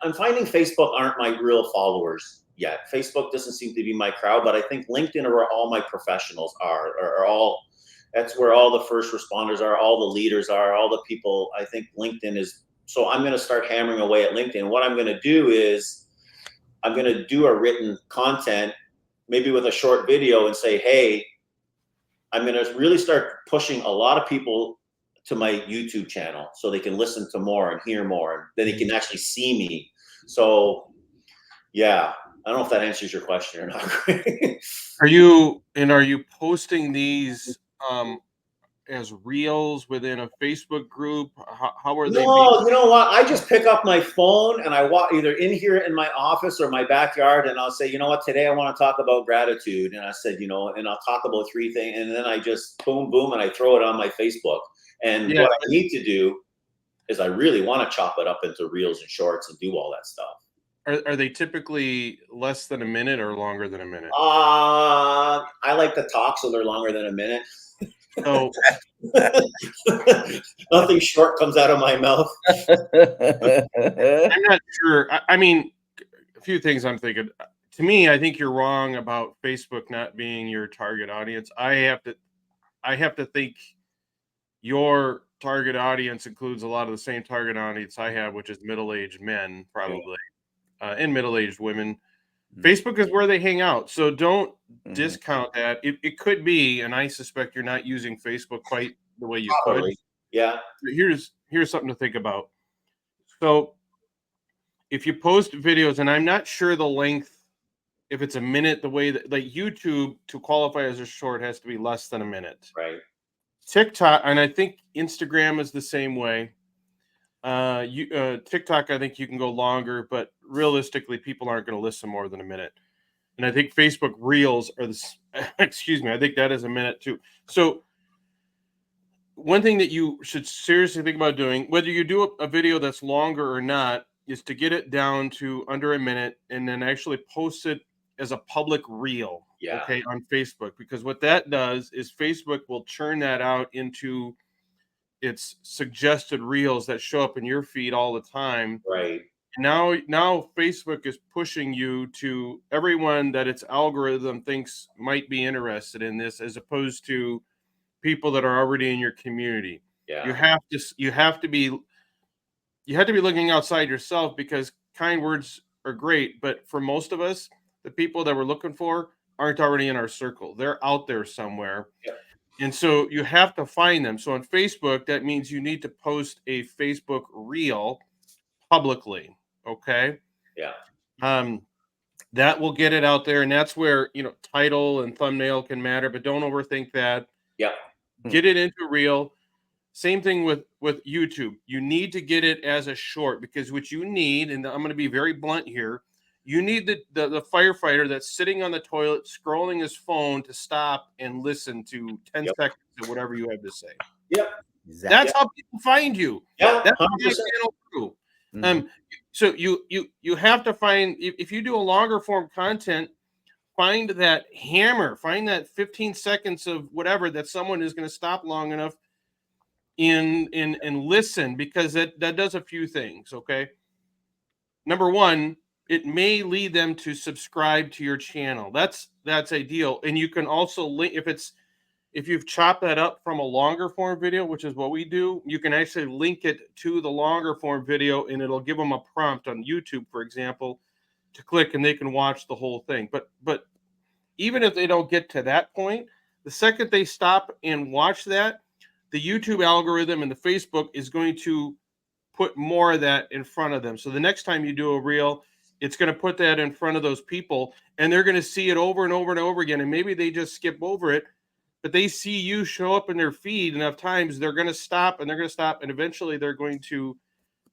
Facebook aren't my real followers yet. Facebook doesn't seem to be my crowd, but I think LinkedIn are where all my professionals are all. That's where all the first responders are, all the leaders are, all the people. I think LinkedIn is. So I'm going to start hammering away at LinkedIn. What I'm going to do is I'm going to do a written content, maybe with a short video, and say, hey, I'm going to really start pushing a lot of people to my YouTube channel so they can listen to more and hear more, and then they can actually see me. So yeah, I don't know if that answers your question or not. Are you posting these as reels within a Facebook group? How are they being? No, you know what? I just pick up my phone and I walk either in here in my office or my backyard, and I'll say, you know what, today I want to talk about gratitude. And I said, and I'll talk about 3 things, and then I just boom, boom, and I throw it on my Facebook. And what I need to do is I really want to chop it up into reels and shorts and do all that stuff. Are they typically less than a minute or longer than a minute? I like to talk, so they're longer than a minute. So nothing short comes out of my mouth. I'm not sure. I mean, a few things I'm thinking. To me, I think you're wrong about Facebook not being your target audience. I have to think your target audience includes a lot of the same target audience I have, which is middle-aged men, probably, and middle-aged women. Facebook is where they hang out, so don't discount that. It could be, and I suspect you're not using Facebook quite the way you could. Yeah. But here's something to think about. So if you post videos, and I'm not sure the length, if it's a minute, the way that like YouTube to qualify as a short has to be less than a minute. Right. TikTok, and I think Instagram is the same way. TikTok, I think you can go longer, but realistically, people aren't going to listen more than a minute. And I think Facebook Reels are this. Excuse me, I think that is a minute too. So one thing that you should seriously think about doing, whether you do a video that's longer or not, is to get it down to under a minute and then actually post it as a public reel, okay, on Facebook. Because what that does is Facebook will churn that out into its suggested reels that show up in your feed all the time. Right. Now Facebook is pushing you to everyone that its algorithm thinks might be interested in this, as opposed to people that are already in your community. Yeah. You have to be looking outside yourself, because kind words are great, but for most of us, the people that we're looking for aren't already in our circle. They're out there somewhere. Yeah. And so you have to find them. So on Facebook, that means you need to post a Facebook reel publicly. Okay. Yeah. That will get it out there. And that's where, title and thumbnail can matter, but don't overthink that. Yeah. Get it into a reel. Same thing with YouTube. You need to get it as a short, because what you need, and I'm going to be very blunt here, you need the firefighter that's sitting on the toilet scrolling his phone to stop and listen to 10 seconds of whatever you have to say. Yep. Exactly. That's how people find you. Yeah. That's 100%. So you have to find, if you do a longer form content, find that hammer, find that 15 seconds of whatever that someone is going to stop long enough and listen, because that does a few things. Okay. Number one, it may lead them to subscribe to your channel. That's ideal. And you can also link, if you've chopped that up from a longer form video, which is what we do, you can actually link it to the longer form video, and it'll give them a prompt on YouTube, for example, to click, and they can watch the whole thing. But even if they don't get to that point, the second they stop and watch that, the YouTube algorithm and the Facebook is going to put more of that in front of them. So the next time you do a reel, it's going to put that in front of those people, and they're going to see it over and over and over again. And maybe they just skip over it, but they see you show up in their feed enough times, they're going to stop, and eventually they're going to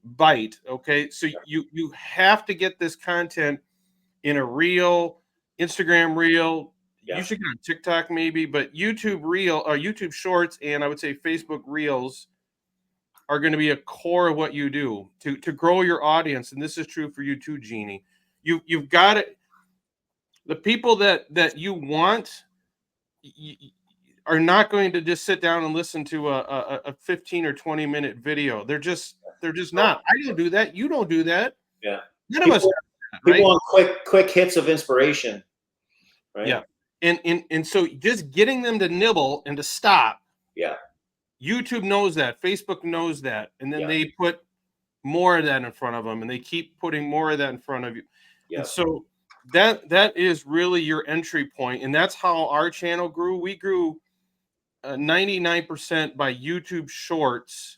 bite. Okay. So you have to get this content in a reel, Instagram reel. Yeah. You should get on TikTok maybe, but YouTube reel or YouTube shorts, and I would say Facebook reels are going to be a core of what you do to grow your audience. And this is true for you too, Jeannie. You've got it. The people that you want are not going to just sit down and listen to a 15 or 20-minute video. They're just not. I don't do that. You don't do that. Yeah. None of us do that, right? People want quick hits of inspiration. Right. Yeah. And so just getting them to nibble and to stop. Yeah. YouTube knows that. Facebook knows that. And then they put more of that in front of them, and they keep putting more of that in front of you. Yeah. And so that is really your entry point. And that's how our channel grew. We grew 99% by YouTube shorts,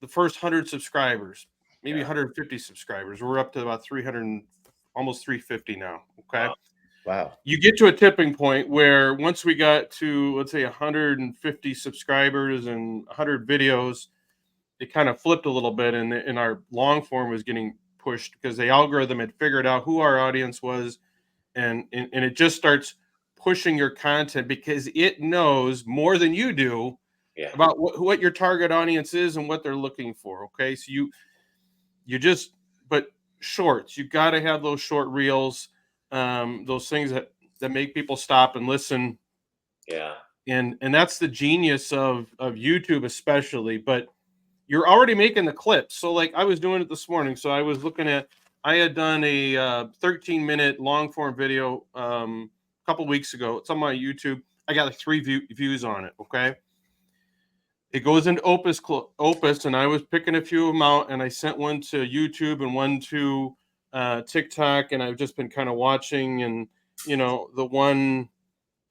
the first 100 subscribers, maybe 150 subscribers. We're up to about 300, almost 350 now. Okay. Wow. You get to a tipping point where once we got to, let's say, 150 subscribers and 100 videos, it kind of flipped a little bit, and our long form was getting pushed because the algorithm had figured out who our audience was, and it just starts pushing your content because it knows more than you do about what your target audience is and what they're looking for. Okay, so but shorts, you got to have those short reels, those things that make people stop and listen. Yeah. And that's the genius of YouTube, especially. But you're already making the clips. So like I was doing it this morning. So I had done a 13-minute long form video a couple weeks ago. It's on my YouTube. I got like 3 views on it. Okay. It goes into Opus, and I was picking a few of them out, and I sent one to YouTube and one to TikTok, and I've just been kind of watching, and the one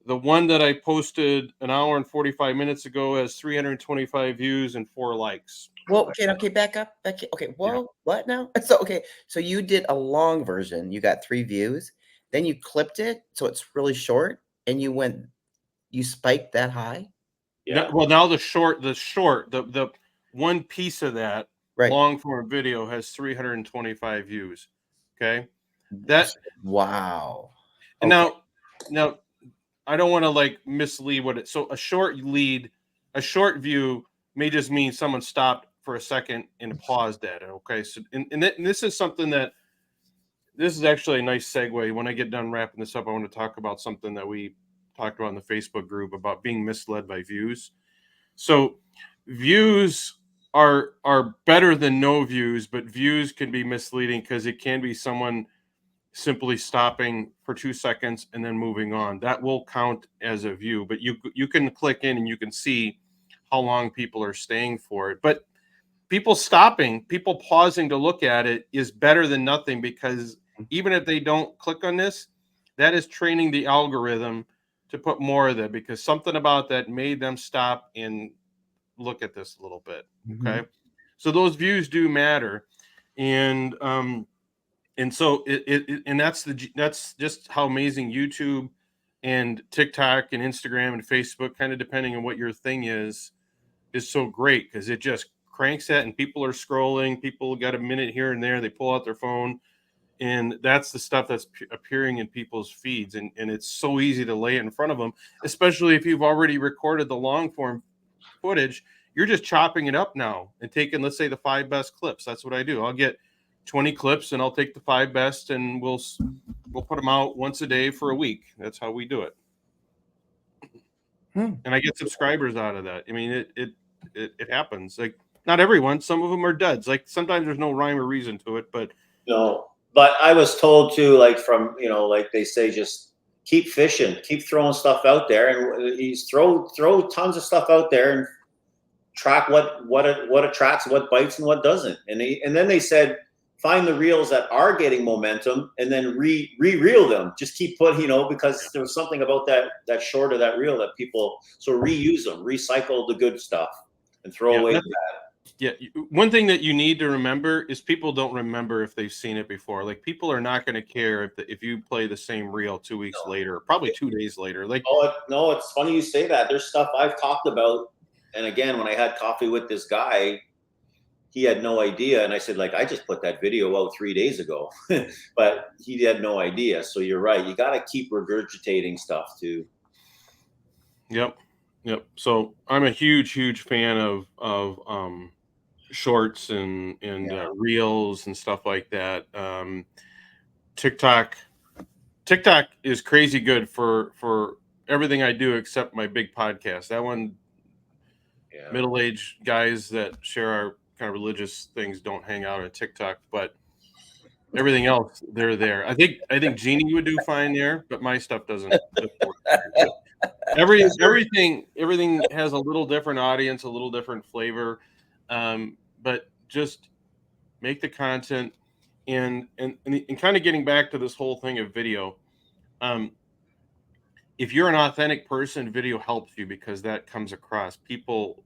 that I posted an hour and 45 minutes ago has 325 views and 4 likes. Well, okay, back up. Okay, whoa, what now? So you did a long version. You got 3 views. Then you clipped it, so it's really short, and you spiked that high? Yeah. Well, now the one piece of that long form video has 325 views. Okay. Wow. And now I don't want to like mislead so a short view may just mean someone stopped for a second and paused at it. Okay. So, and this is something this is actually a nice segue. When I get done wrapping this up, I want to talk about something that we talked about in the Facebook group about being misled by views. So views are better than no views, but views can be misleading because it can be someone simply stopping for 2 seconds and then moving on. That will count as a view, but you can click in and you can see how long people are staying for it. But people pausing to look at it is better than nothing, because even if they don't click on this, that is training the algorithm to put more of that, because something about that made them stop and look at this a little bit. Okay. Mm-hmm. So those views do matter. And so that's just how amazing YouTube and TikTok and Instagram and Facebook, kind of depending on what your thing is so great, because it just cranks that, and people are scrolling. People got a minute here and there. They pull out their phone, and that's the stuff that's appearing in people's feeds. And it's so easy to lay it in front of them, especially if you've already recorded the long form footage. you're just chopping it up now and taking, let's say, the 5 best clips. That's what I do. I'll get 20 clips and I'll take the 5 best and we'll put them out once a day for a week. That's how we do it. And I get subscribers out of that. I mean, it happens. Like, not everyone. Some of them are duds. Like, sometimes there's no rhyme or reason to it, but no. But I was told to, like, from, you know, like they say, just keep fishing, keep throwing stuff out there, and he's throw tons of stuff out there and track what attracts, what bites, and what doesn't. And then they said, find the reels that are getting momentum and then re-reel them. Just keep putting, you know, because there was something about that short of that reel that people, so reuse them, recycle the good stuff and throw away the bad. Yeah, one thing that you need to remember is people don't remember if they've seen it before. Like, people are not going to care if you play the same reel 2 weeks later, probably 2 days later. Like, no, it's funny you say that. There's stuff I've talked about, and again, when I had coffee with this guy, he had no idea, and I said, like, I just put that video out 3 days ago, but he had no idea. So you're right. You got to keep regurgitating stuff too. Yep. So I'm a huge fan of shorts and reels and stuff like that. TikTok is crazy good for everything I do except my big podcast. That one, middle-aged guys that share our kind of religious things don't hang out on TikTok, but everything else, they're there. I think Jeannie would do fine there, but my stuff doesn't work there. Everything has a little different audience, a little different flavor, but just make the content. And kind of getting back to this whole thing of video, if you're an authentic person, video helps you because that comes across. People,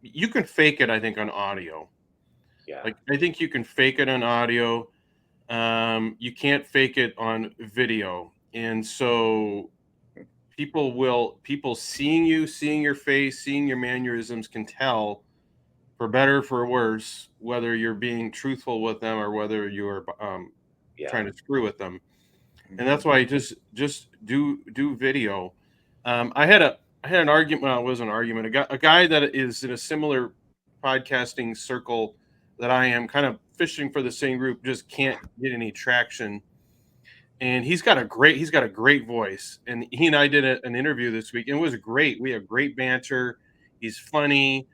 you can fake it, I think, on audio. Yeah. Like, I think you can fake it on audio. You can't fake it on video. And so people seeing you, seeing your face, seeing your mannerisms can tell, for better or for worse, whether you're being truthful with them or whether you're trying to screw with them. And that's why just do video. I had an argument. Well, it wasn't an argument. A guy that is in a similar podcasting circle that I am, kind of fishing for the same group, just can't get any traction. And he's got a great voice. And he and I did an interview this week, and it was great. We have great banter. He's funny.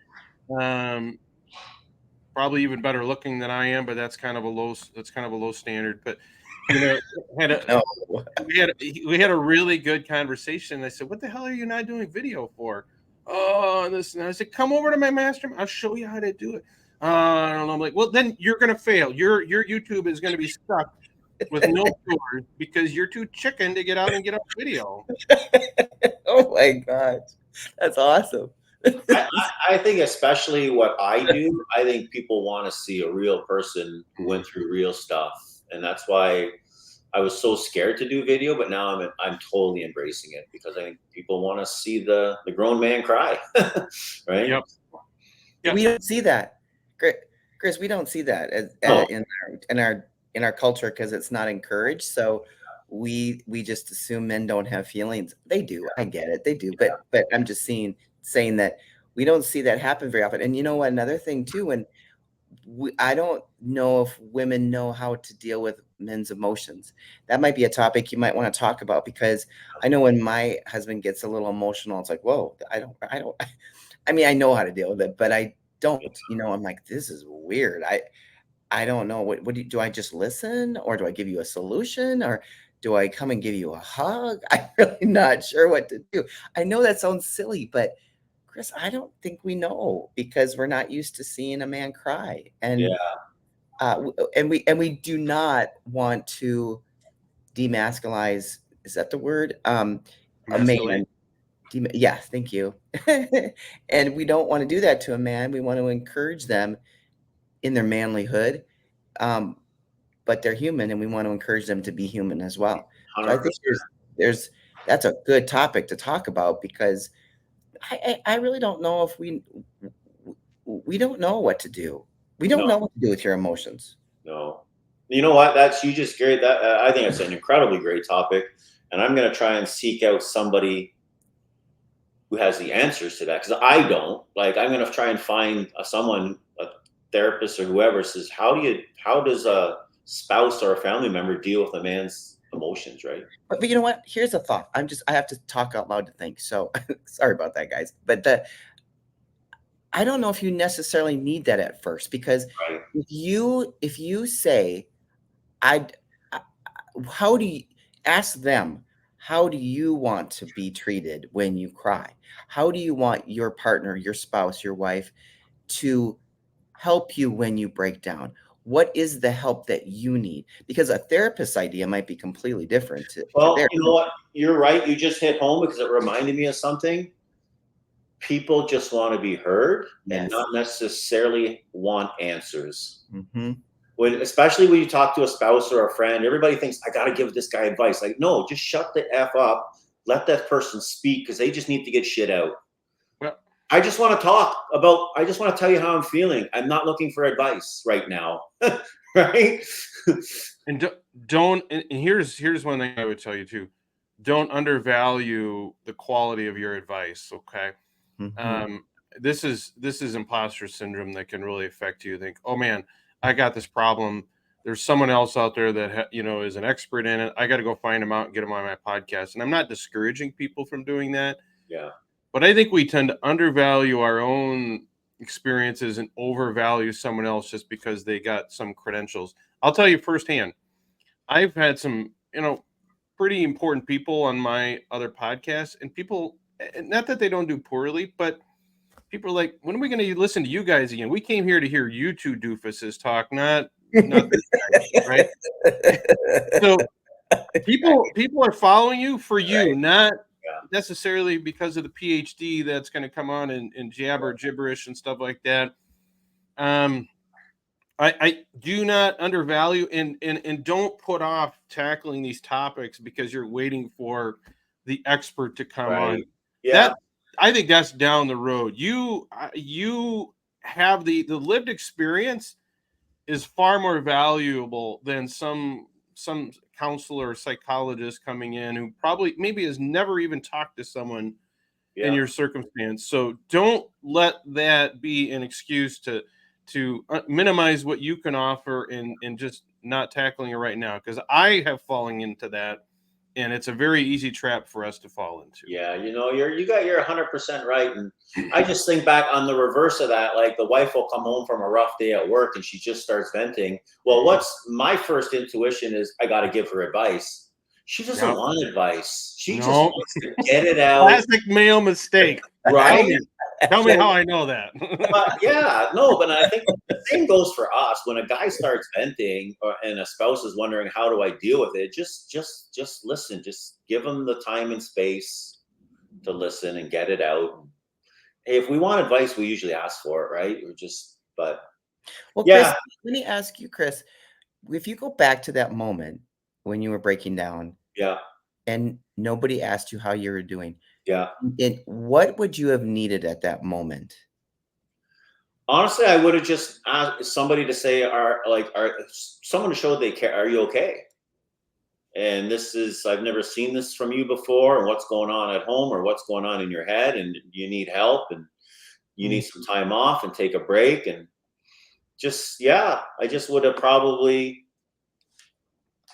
Probably even better looking than I am, but that's kind of a low standard. But, you know, we had a really good conversation. I said, "What the hell are you not doing video for?" Oh, and this, and I said, "Come over to my mastermind. I'll show you how to do it." I don't know. I'm like, "Well, then you're gonna fail. Your YouTube is gonna be stuck with no viewers because you're too chicken to get out and get up video." Oh my God, that's awesome. I think especially what I do, I think people want to see a real person who went through real stuff, and that's why I was so scared to do video. But now I'm totally embracing it because I think people want to see the grown man cry, right? Yep. We don't see that, Chris. We don't see that in our culture because it's not encouraged. So we just assume men don't have feelings. They do. I get it. They do. But I'm just saying that we don't see that happen very often. And you know what? Another thing too, when I don't know if women know how to deal with men's emotions. That might be a topic you might want to talk about, because I know when my husband gets a little emotional, it's like, whoa, I don't, I mean, I know how to deal with it, but I don't, you know, I'm like, this is weird. I don't know. What do I just listen, or do I give you a solution, or do I come and give you a hug? I'm really not sure what to do. I know that sounds silly, but Chris, I don't think we know, because we're not used to seeing a man cry. And and we do not want to demasculize. Is that the word? A man. Yeah, thank you. And we don't want to do that to a man. We want to encourage them in their manlyhood, but they're human, and we want to encourage them to be human as well. So I think that's a good topic to talk about, because I really don't know if we don't know what to do. We don't know what to do with your emotions. No. You know what? You just great. I think it's an incredibly great topic, and I'm going to try and seek out somebody who has the answers to that, because I don't. Like, I'm going to try and find someone, a therapist or whoever, says, how does a spouse or a family member deal with a man's emotions, right? But you know what? Here's a thought. I have to talk out loud to think. So sorry about that, guys. But I don't know if you necessarily need that at first, because Right. if you say, I, how do you ask them, how do you want to be treated when you cry? How do you want your partner, your spouse, your wife to help you when you break down? What is the help that you need? Because a therapist's idea might be completely different to Well, theirs. you know what? You're right. You just hit home, because it reminded me of something. People just want to be heard and Yes. not necessarily want answers. Mm-hmm. Especially when you talk to a spouse or a friend, everybody thinks, I got to give this guy advice. Like, no, just shut the F up. Let that person speak, because they just need to get shit out. Well, I just want to tell you how I'm feeling. I'm not looking for advice right now. Right? and don't. And here's one thing I would tell you too: don't undervalue the quality of your advice. Okay. Mm-hmm. This is imposter syndrome that can really affect you. Think, oh man, I got this problem. There's someone else out there that is an expert in it. I got to go find them out and get them on my podcast. And I'm not discouraging people from doing that. Yeah. But I think we tend to undervalue our own experiences and overvalue someone else just because they got some credentials. I'll tell you firsthand, I've had some, pretty important people on my other podcasts, and people, not that they don't do poorly, but people are like, when are we going to listen to you guys again? We came here to hear you two doofuses talk, not this guy, right? So people are following you for you, Right. not Yeah. necessarily because of the PhD that's going to come on and jabber gibberish and stuff like that. I do not undervalue and don't put off tackling these topics because you're waiting for the expert to come on. Right. Yeah. That, I think that's down the road. You have the lived experience is far more valuable than some counselor or psychologist coming in who probably maybe has never even talked to someone in Yeah. your circumstance. So don't let that be an excuse to minimize what you can offer and just not tackling it right now, because I have fallen into that, and it's a very easy trap for us to fall into. Yeah, you're 100% right. And I just think back on the reverse of that. Like, the wife will come home from a rough day at work and she just starts venting. Well, what's my first intuition is, I got to give her advice. She doesn't Yep. want advice. She just No. wants to get it out. Classic male mistake. Right? Tell me how I know that. But yeah, no, but I think the same goes for us. When a guy starts venting, and a spouse is wondering, how do I deal with it? Just listen. Just give them the time and space to listen and get it out. Hey, if we want advice, we usually ask for it, right? Well, Yeah. Chris, let me ask you, Chris, if you go back to that moment when you were breaking down Yeah. and nobody asked you how you were doing, Yeah. what would you have needed at that moment? Honestly, I would have just asked somebody to say, someone to show they care. Are you okay? And I've never seen this from you before, and what's going on at home, or what's going on in your head, and you need help, and you need some time off and take a break. And I just would have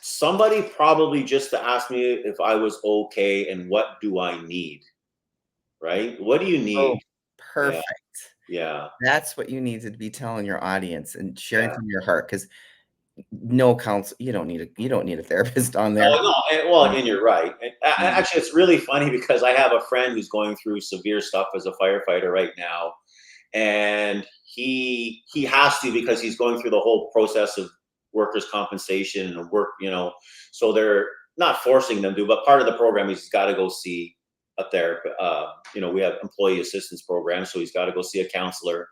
somebody just to ask me if I was okay and what do I need, right? What do you need? Perfect. Yeah. That's what you need to be telling your audience and sharing Yeah. from your heart, because no counsel, you don't need a therapist on there. Oh, no, and you're right. Actually, it's really funny because I have a friend who's going through severe stuff as a firefighter right now, and he has to, because he's going through the whole process of workers' compensation and work. So they're not forcing them to, but part of the program, he's got to go see a therapist. We have employee assistance programs, so he's got to go see a counselor.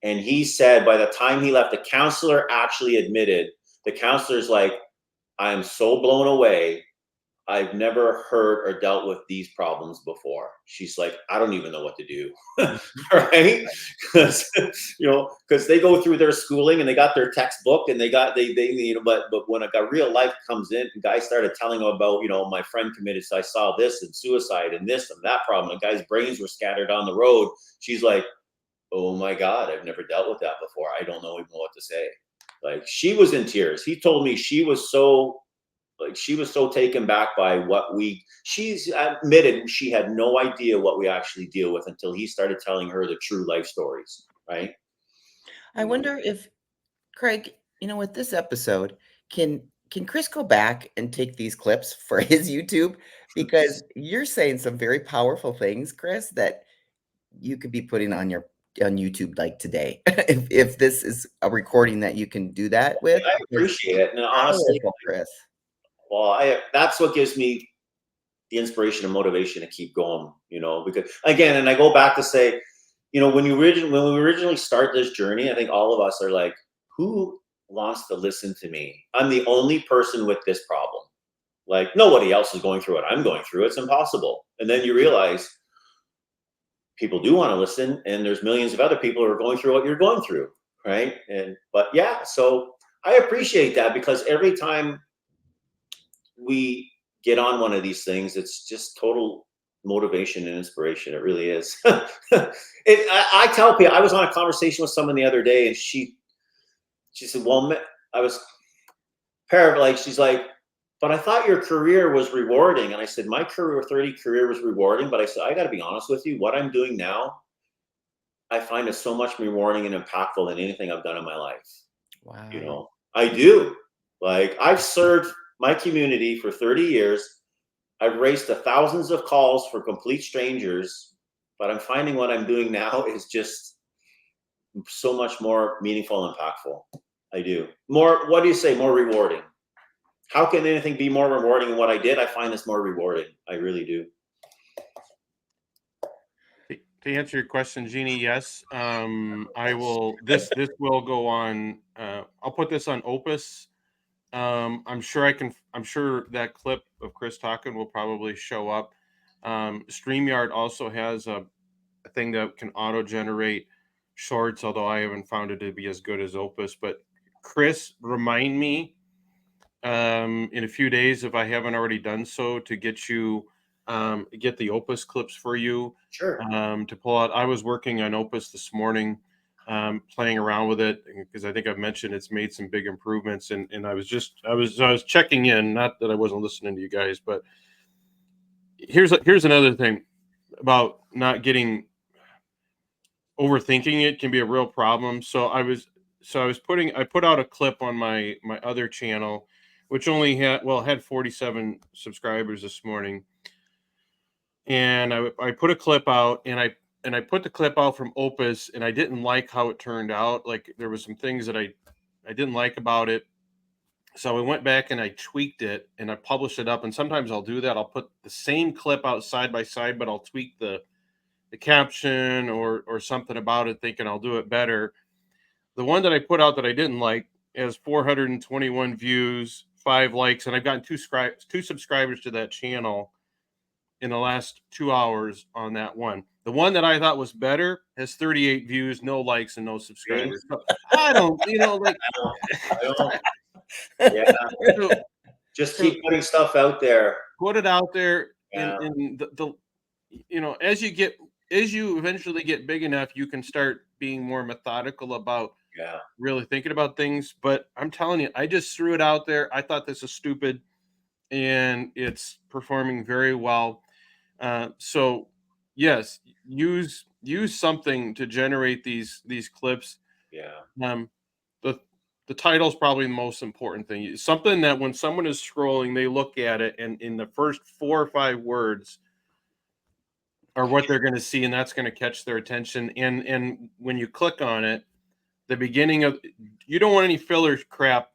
And he said by the time he left, the counselor actually admitted, the counselor's like, I am so blown away I've never heard or dealt with these problems before. She's like, I don't even know what to do. Right? Because because they go through their schooling and they got their textbook and they but when a real life comes in, the guy started telling them about, my friend committed, so I saw this and suicide and this and that problem. The guy's brains were scattered on the road. She's like, oh my God, I've never dealt with that before. I don't know even what to say. Like, she was in tears. He told me she was so taken back by she's admitted she had no idea what we actually deal with until he started telling her the true life stories, right? I wonder if, Craig, with this episode, can Chris go back and take these clips for his YouTube? Because you're saying some very powerful things, Chris, that you could be putting on YouTube like today. if this is a recording that you can do that with. I appreciate it. And honestly, Chris. Well, that's what gives me the inspiration and motivation to keep going, because again, and I go back to say, when we originally start this journey, I think all of us are like, who wants to listen to me? I'm the only person with this problem. Like, nobody else is going through what I'm going through. It's impossible. And then you realize people do want to listen, and there's millions of other people who are going through what you're going through, right? But yeah, so I appreciate that, because every time we get on one of these things, it's just total motivation and inspiration. It really is. I tell people, I was on a conversation with someone the other day, and she said, well, I was she's like, but I thought your career was rewarding. And I said, my 30 career was rewarding, but I said, I got to be honest with you, what I'm doing now, I find it so much rewarding and impactful than anything I've done in my life. Wow. I do. Like, I've served my community for 30 years. I've raced to thousands of calls for complete strangers, but I'm finding what I'm doing now is just so much more meaningful and impactful. I do. More, what do you say, more rewarding? How can anything be more rewarding than what I did? I find this more rewarding. I really do. To answer your question, Jeannie, yes. I will. This will go on. I'll put this on Opus. I'm sure that clip of Chris talking will probably show up. StreamYard also has a thing that can auto generate shorts, although I haven't found it to be as good as Opus. But Chris, remind me in a few days, if I haven't already done so, to get you get the Opus clips for you. Sure. To pull out. I was working on Opus this morning, playing around with it, because I think I've mentioned it's made some big improvements, and I was checking in, not that I wasn't listening to you guys, but here's another thing about not getting overthinking. It can be a real problem. I put out a clip on my other channel, which only had 47 subscribers this morning, and I put a clip out, and I put the clip out from Opus, and I didn't like how it turned out. Like, there was some things that I didn't like about it. So I went back and I tweaked it and I published it up. And sometimes I'll do that. I'll put the same clip out side by side, but I'll tweak the caption or something about it, thinking I'll do it better. The one that I put out that I didn't like has 421 views, 5 likes, and I've gotten two subscribers to that channel in the last 2 hours on that one. The one that I thought was better has 38 views, no likes, and no subscribers. So I don't, like. I don't. Yeah. Just keep putting stuff out there. Put it out there, Yeah. and as you eventually get big enough, you can start being more methodical about really thinking about things. But I'm telling you, I just threw it out there. I thought this was stupid, and it's performing very well. So yes, use something to generate these clips. Yeah. The title's probably the most important thing. Something that when someone is scrolling, they look at it, and in the first 4 or 5 words are what they're going to see, and that's going to catch their attention. And when you click on it, the beginning of, you don't want any filler crap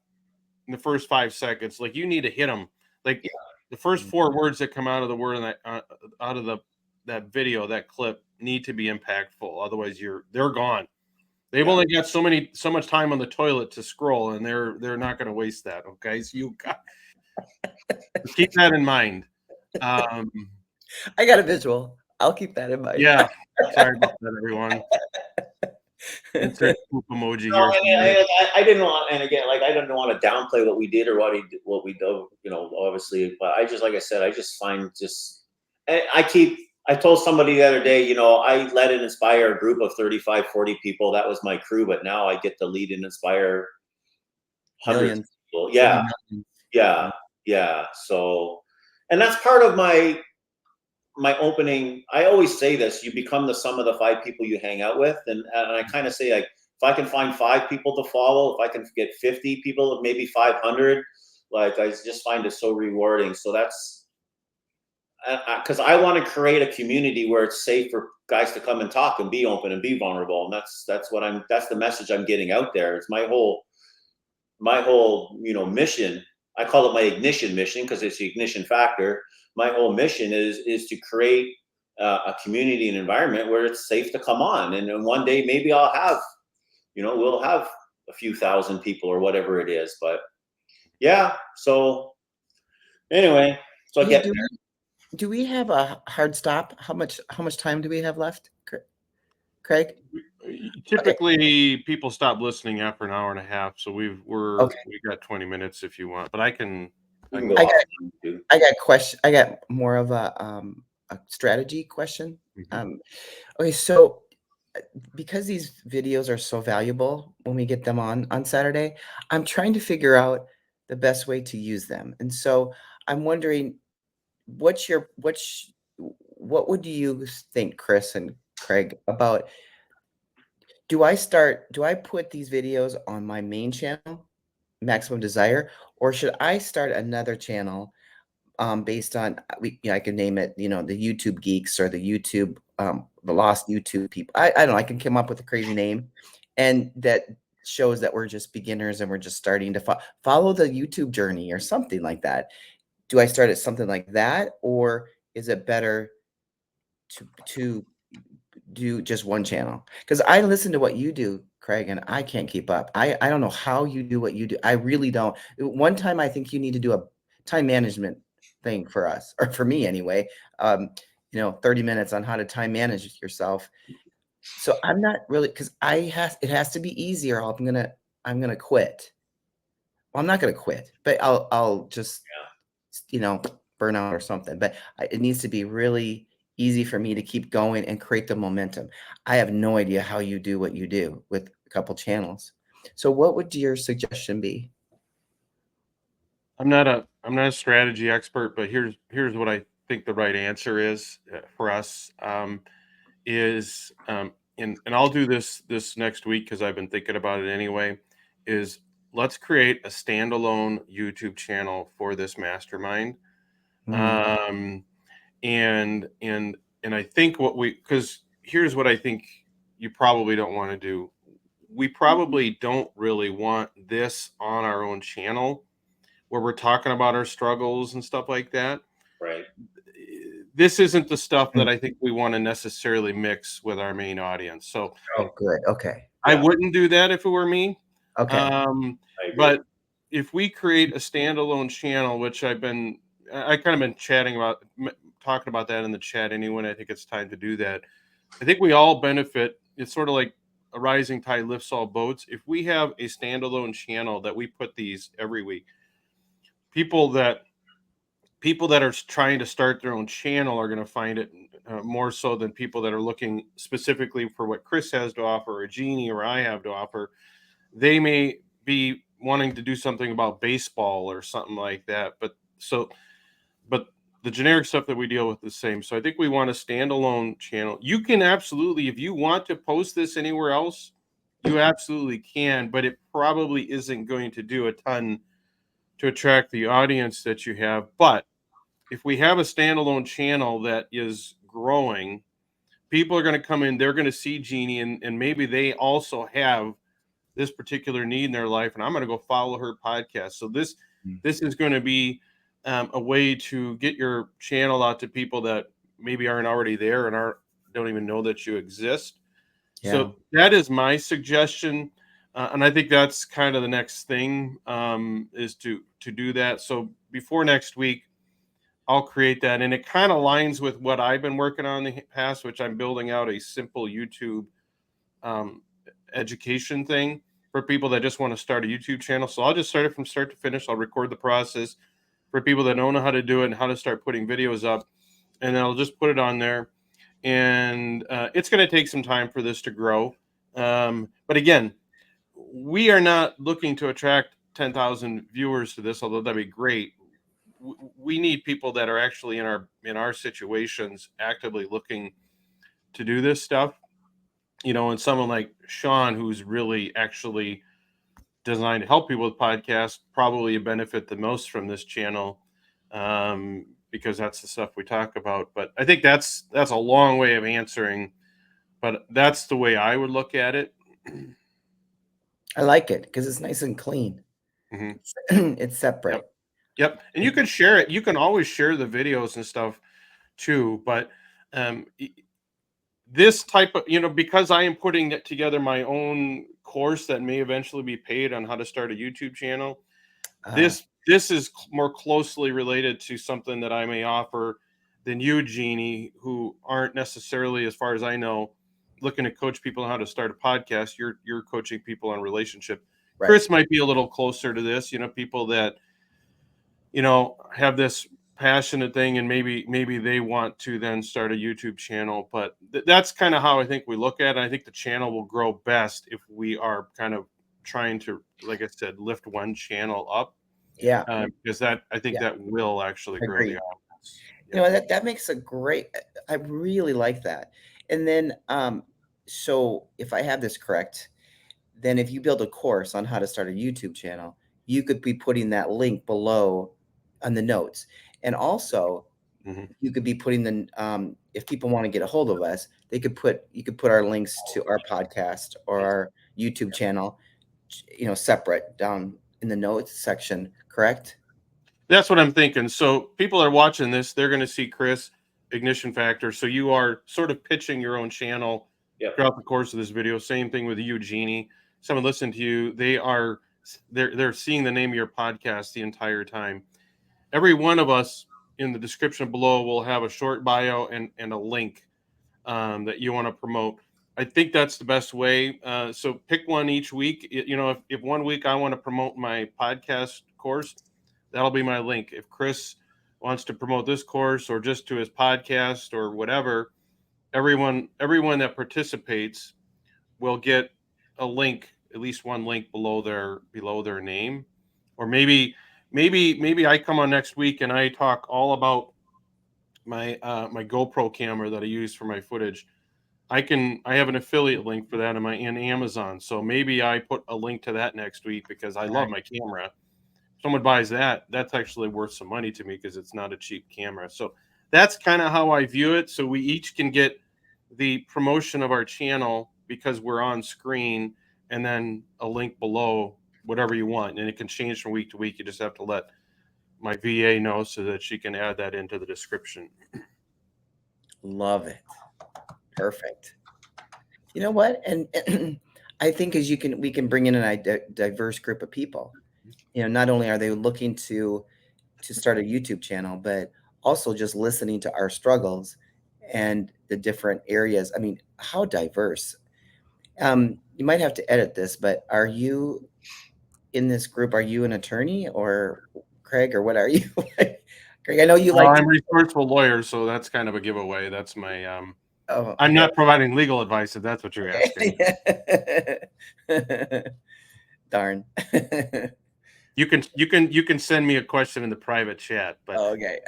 in the first 5 seconds. Like, you need to hit them. Like, the first 4 words that come out of the word in that out of that video, that clip, need to be impactful. Otherwise, they're gone. They've only got so much time on the toilet to scroll, and they're not going to waste that. Okay, so Keep that in mind. Um, I got a visual. I'll keep that in mind. yeah. Sorry about that, everyone. Insert poop emoji No, here. I didn't want, and again, like I didn't want to downplay what we did or what we do, you know, obviously. But I just, like I said, I just find I told somebody the other day, you know, I led and inspire a group of 35, 40 people. That was my crew, but now I get to lead and inspire hundreds Millions. of people. Yeah, Millions. yeah, yeah. So, and that's part of my opening. I always say this: you become the sum of the 5 people you hang out with, and I kind of say, like, if I can find 5 people to follow, if I can get 50 people, maybe 500, like I just find it so rewarding. So that's because I want to create a community where it's safe for guys to come and talk and be open and be vulnerable, and that's the message I'm getting out there. It's my whole mission. I call it my ignition mission because it's the ignition factor. My whole mission is to create a community and environment where it's safe to come on, and then one day maybe we'll have a few thousand people or whatever it is. But yeah, so anyway, so I Hey, get do we have a hard stop? How much time do we have left, Craig? Typically, people stop listening after an hour and a half, so we Okay. got 20 minutes if you want, but I can go I off got too. I got more of a strategy question. Mhm. Okay, so because these videos are so valuable when we get them on Saturday, I'm trying to figure out the best way to use them. And so I'm wondering what would you think, Chris and Craig, about do I put these videos on my main channel, Maximum Desire, or should I start another channel based on I can name it, the YouTube geeks or the lost YouTube people. I don't know. I can come up with a crazy name, and that shows that we're just beginners and we're just starting to follow the YouTube journey or something like that. Do I start at something like that, or is it better to do just one channel? Because I listen to what you do, Craig, and I can't keep up. I don't know how you do what you do. I really don't. One time I think you need to do a time management thing for us, or for me anyway. 30 minutes on how to time manage yourself. So I'm not really, because it has to be easier. I'm gonna quit. Well, I'm not gonna quit, but I'll just burn out or something. But it needs to be really easy for me to keep going and create the momentum. I have no idea how you do what you do with a couple channels. So what would your suggestion be? I'm not a strategy expert, but here's what I think the right answer is for us. And I'll do this next week because I've been thinking about it anyway. Is let's create a standalone YouTube channel for this mastermind. Mm, Um, and I think because here's what I think you probably don't want to do. We probably don't really want this on our own channel where we're talking about our struggles and stuff like that. right. This isn't the stuff mm. that I think we want to necessarily mix with our main audience. So Oh, good. Okay. I Yeah, wouldn't do that if it were me. Okay. I agree. But if we create a standalone channel, which I kind of been talking about that in the chat anyway, I think it's time to do that. I think we all benefit. It's sort of like a rising tide lifts all boats. If we have a standalone channel that we put these every week, people that are trying to start their own channel are going to find it more so than people that are looking specifically for what Chris has to offer or Jeannie or I have to offer. They may be wanting to do something about baseball or something like that. But the generic stuff that we deal with is the same. So I think we want a standalone channel. You can absolutely, if you want to post this anywhere else, you absolutely can, but it probably isn't going to do a ton to attract the audience that you have. But if we have a standalone channel that is growing, people are going to come in, they're going to see Jeannie, and maybe they also have this particular need in their life, and I'm going to go follow her podcast. So this is going to be a way to get your channel out to people that maybe aren't already there and don't even know that you exist. Yeah. So that is my suggestion. And I think that's kind of the next thing, is to do that. So before next week, I'll create that, and it kind of aligns with what I've been working on in the past, which I'm building out a simple YouTube um, education thing for people that just want to start a YouTube channel. So I'll just start it from start to finish. I'll record the process for people that don't know how to do it and how to start putting videos up, and then I'll just put it on there. And it's going to take some time for this to grow. But again, we are not looking to attract 10,000 viewers to this, although that'd be great. We need people that are actually in our situations actively looking to do this stuff, and someone like Sean, who's really actually designed to help people with podcasts, probably benefit the most from this channel, because that's the stuff we talk about. But I think that's a long way of answering, but that's the way I would look at it. I like it because it's nice and clean. Mhm. It's separate. Yep. And you can share it. You can always share the videos and stuff too. But this type of, because I am putting together my own course that may eventually be paid on how to start a YouTube channel. This is more closely related to something that I may offer than you, Jeannie, who aren't necessarily, as far as I know, looking to coach people on how to start a podcast. You're coaching people on relationship. Right. Chris might be a little closer to this, people that, have this passionate thing, and maybe they want to then start a YouTube channel. But that's kind of how I think we look at it. I think the channel will grow best if we are kind of trying to, like I said, lift one channel up. Yeah. Because I think that will actually grow Agreed. the audience. That makes a great, I really like that. And then, so if I have this correct, then if you build a course on how to start a YouTube channel, you could be putting that link below on the notes. And also, you could be putting the, if people want to get a hold of us, you could put our links to our podcast or our YouTube channel, separate down in the notes section, correct? That's what I'm thinking. So people are watching this, they're going to see Chris, Ignition Factor. So you are sort of pitching your own channel throughout the course of this video. Same thing with you, Jeannie. Someone listening to you, they're seeing the name of your podcast the entire time. Every one of us in the description below will have a short bio and a link that you want to promote. I think that's the best way. So pick one each week. If 1 week I want to promote my podcast course, that'll be my link. If Chris wants to promote this course or just to his podcast or whatever, everyone that participates will get a link, at least one link below their name. Or maybe I come on next week and I talk all about my my GoPro camera that I use for my footage. I have an affiliate link for that in Amazon. So maybe I put a link to that next week because I love my camera. If someone buys that, that's actually worth some money to me because it's not a cheap camera. So that's kind of how I view it. So we each can get the promotion of our channel because we're on screen, and then a link below, whatever you want. And it can change from week to week. You just have to let my VA know so that she can add that into the description. Love it. Perfect. You know what? And I think we can bring in a diverse group of people. Not only are they looking to start a YouTube channel, but also just listening to our struggles and the different areas. I mean, how diverse. You might have to edit this, but are you in this group? Are you an attorney or Craig, or what are you? Craig, I know you like. I'm a resourceful lawyer, so that's kind of a giveaway. That's my. Oh, I'm not providing legal advice if that's what you're asking. Darn. You can send me a question in the private chat, but okay.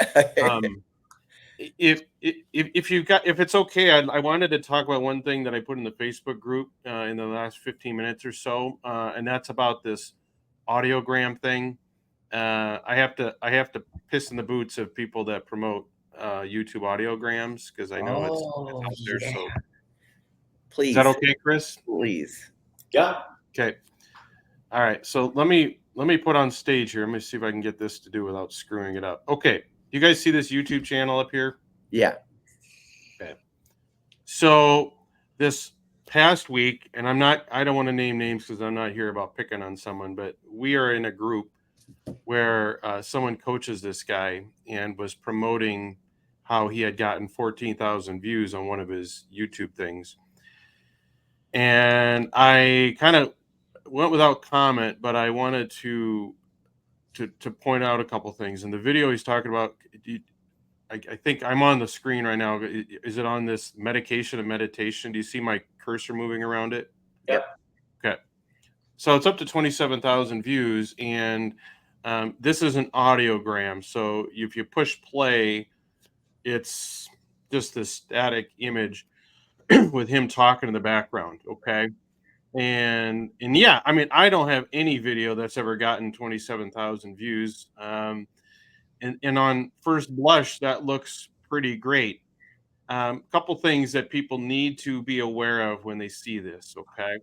If it's okay, I wanted to talk about one thing that I put in the Facebook group in the last 15 minutes or so, and that's about this audiogram thing. I have to piss in the boots of people that promote YouTube audiograms because I know it's out there. Yeah. So Please. Is that okay, Chris? Please. Yeah. Okay. All right. So let me put on stage here. Let me see if I can get this to do without screwing it up. Okay. You guys see this YouTube channel up here? Yeah. Okay. So this past week, and I don't want to name names because I'm not here about picking on someone, but we are in a group where someone coaches this guy and was promoting how he had gotten 14,000 views on one of his YouTube things. And I kind of went without comment, but I wanted to point out a couple things. In the video, he's talking about, I think I'm on the screen right now. Is it on this medication and meditation? Do you see my cursor moving around it? Yep. Okay. So it's up to 27,000 views, and this is an audiogram. So if you push play, it's just this static image with him talking in the background. Okay. And yeah, I mean, I don't have any video that's ever gotten 27,000 views. And on first blush, that looks pretty great. Couple things that people need to be aware of when they see this. Okay.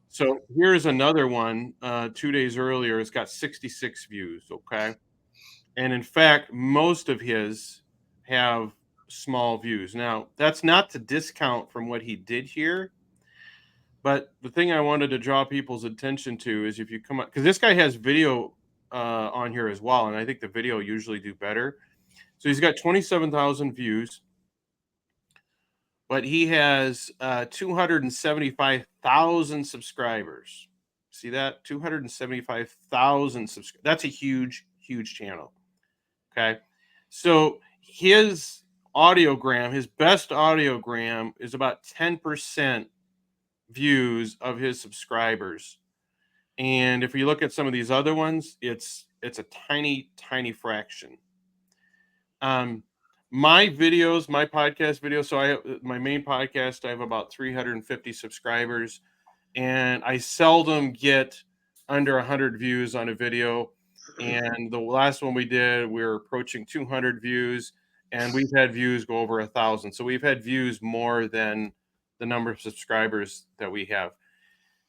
So here's another one. 2 days earlier, it's got 66 views. Okay. And in fact, most of his have small views. Now, that's not to discount from what he did here. But the thing I wanted to draw people's attention to is if you come up, because this guy has video on here as well. And I think the video usually do better. So he's got 27,000 views, but he has 275,000 subscribers. See that? 275,000 subscribers. That's a huge, huge channel. Okay. So his audiogram, his best audiogram is about 10% views of his subscribers. And if you look at some of these other ones, it's a tiny, tiny fraction. My videos, my podcast videos. So I have my main podcast. I have about 350 subscribers, and I seldom get under 100 views on a video. And the last one we did, we were approaching 200 views, and we've had views go over 1,000. So we've had views more than the number of subscribers that we have.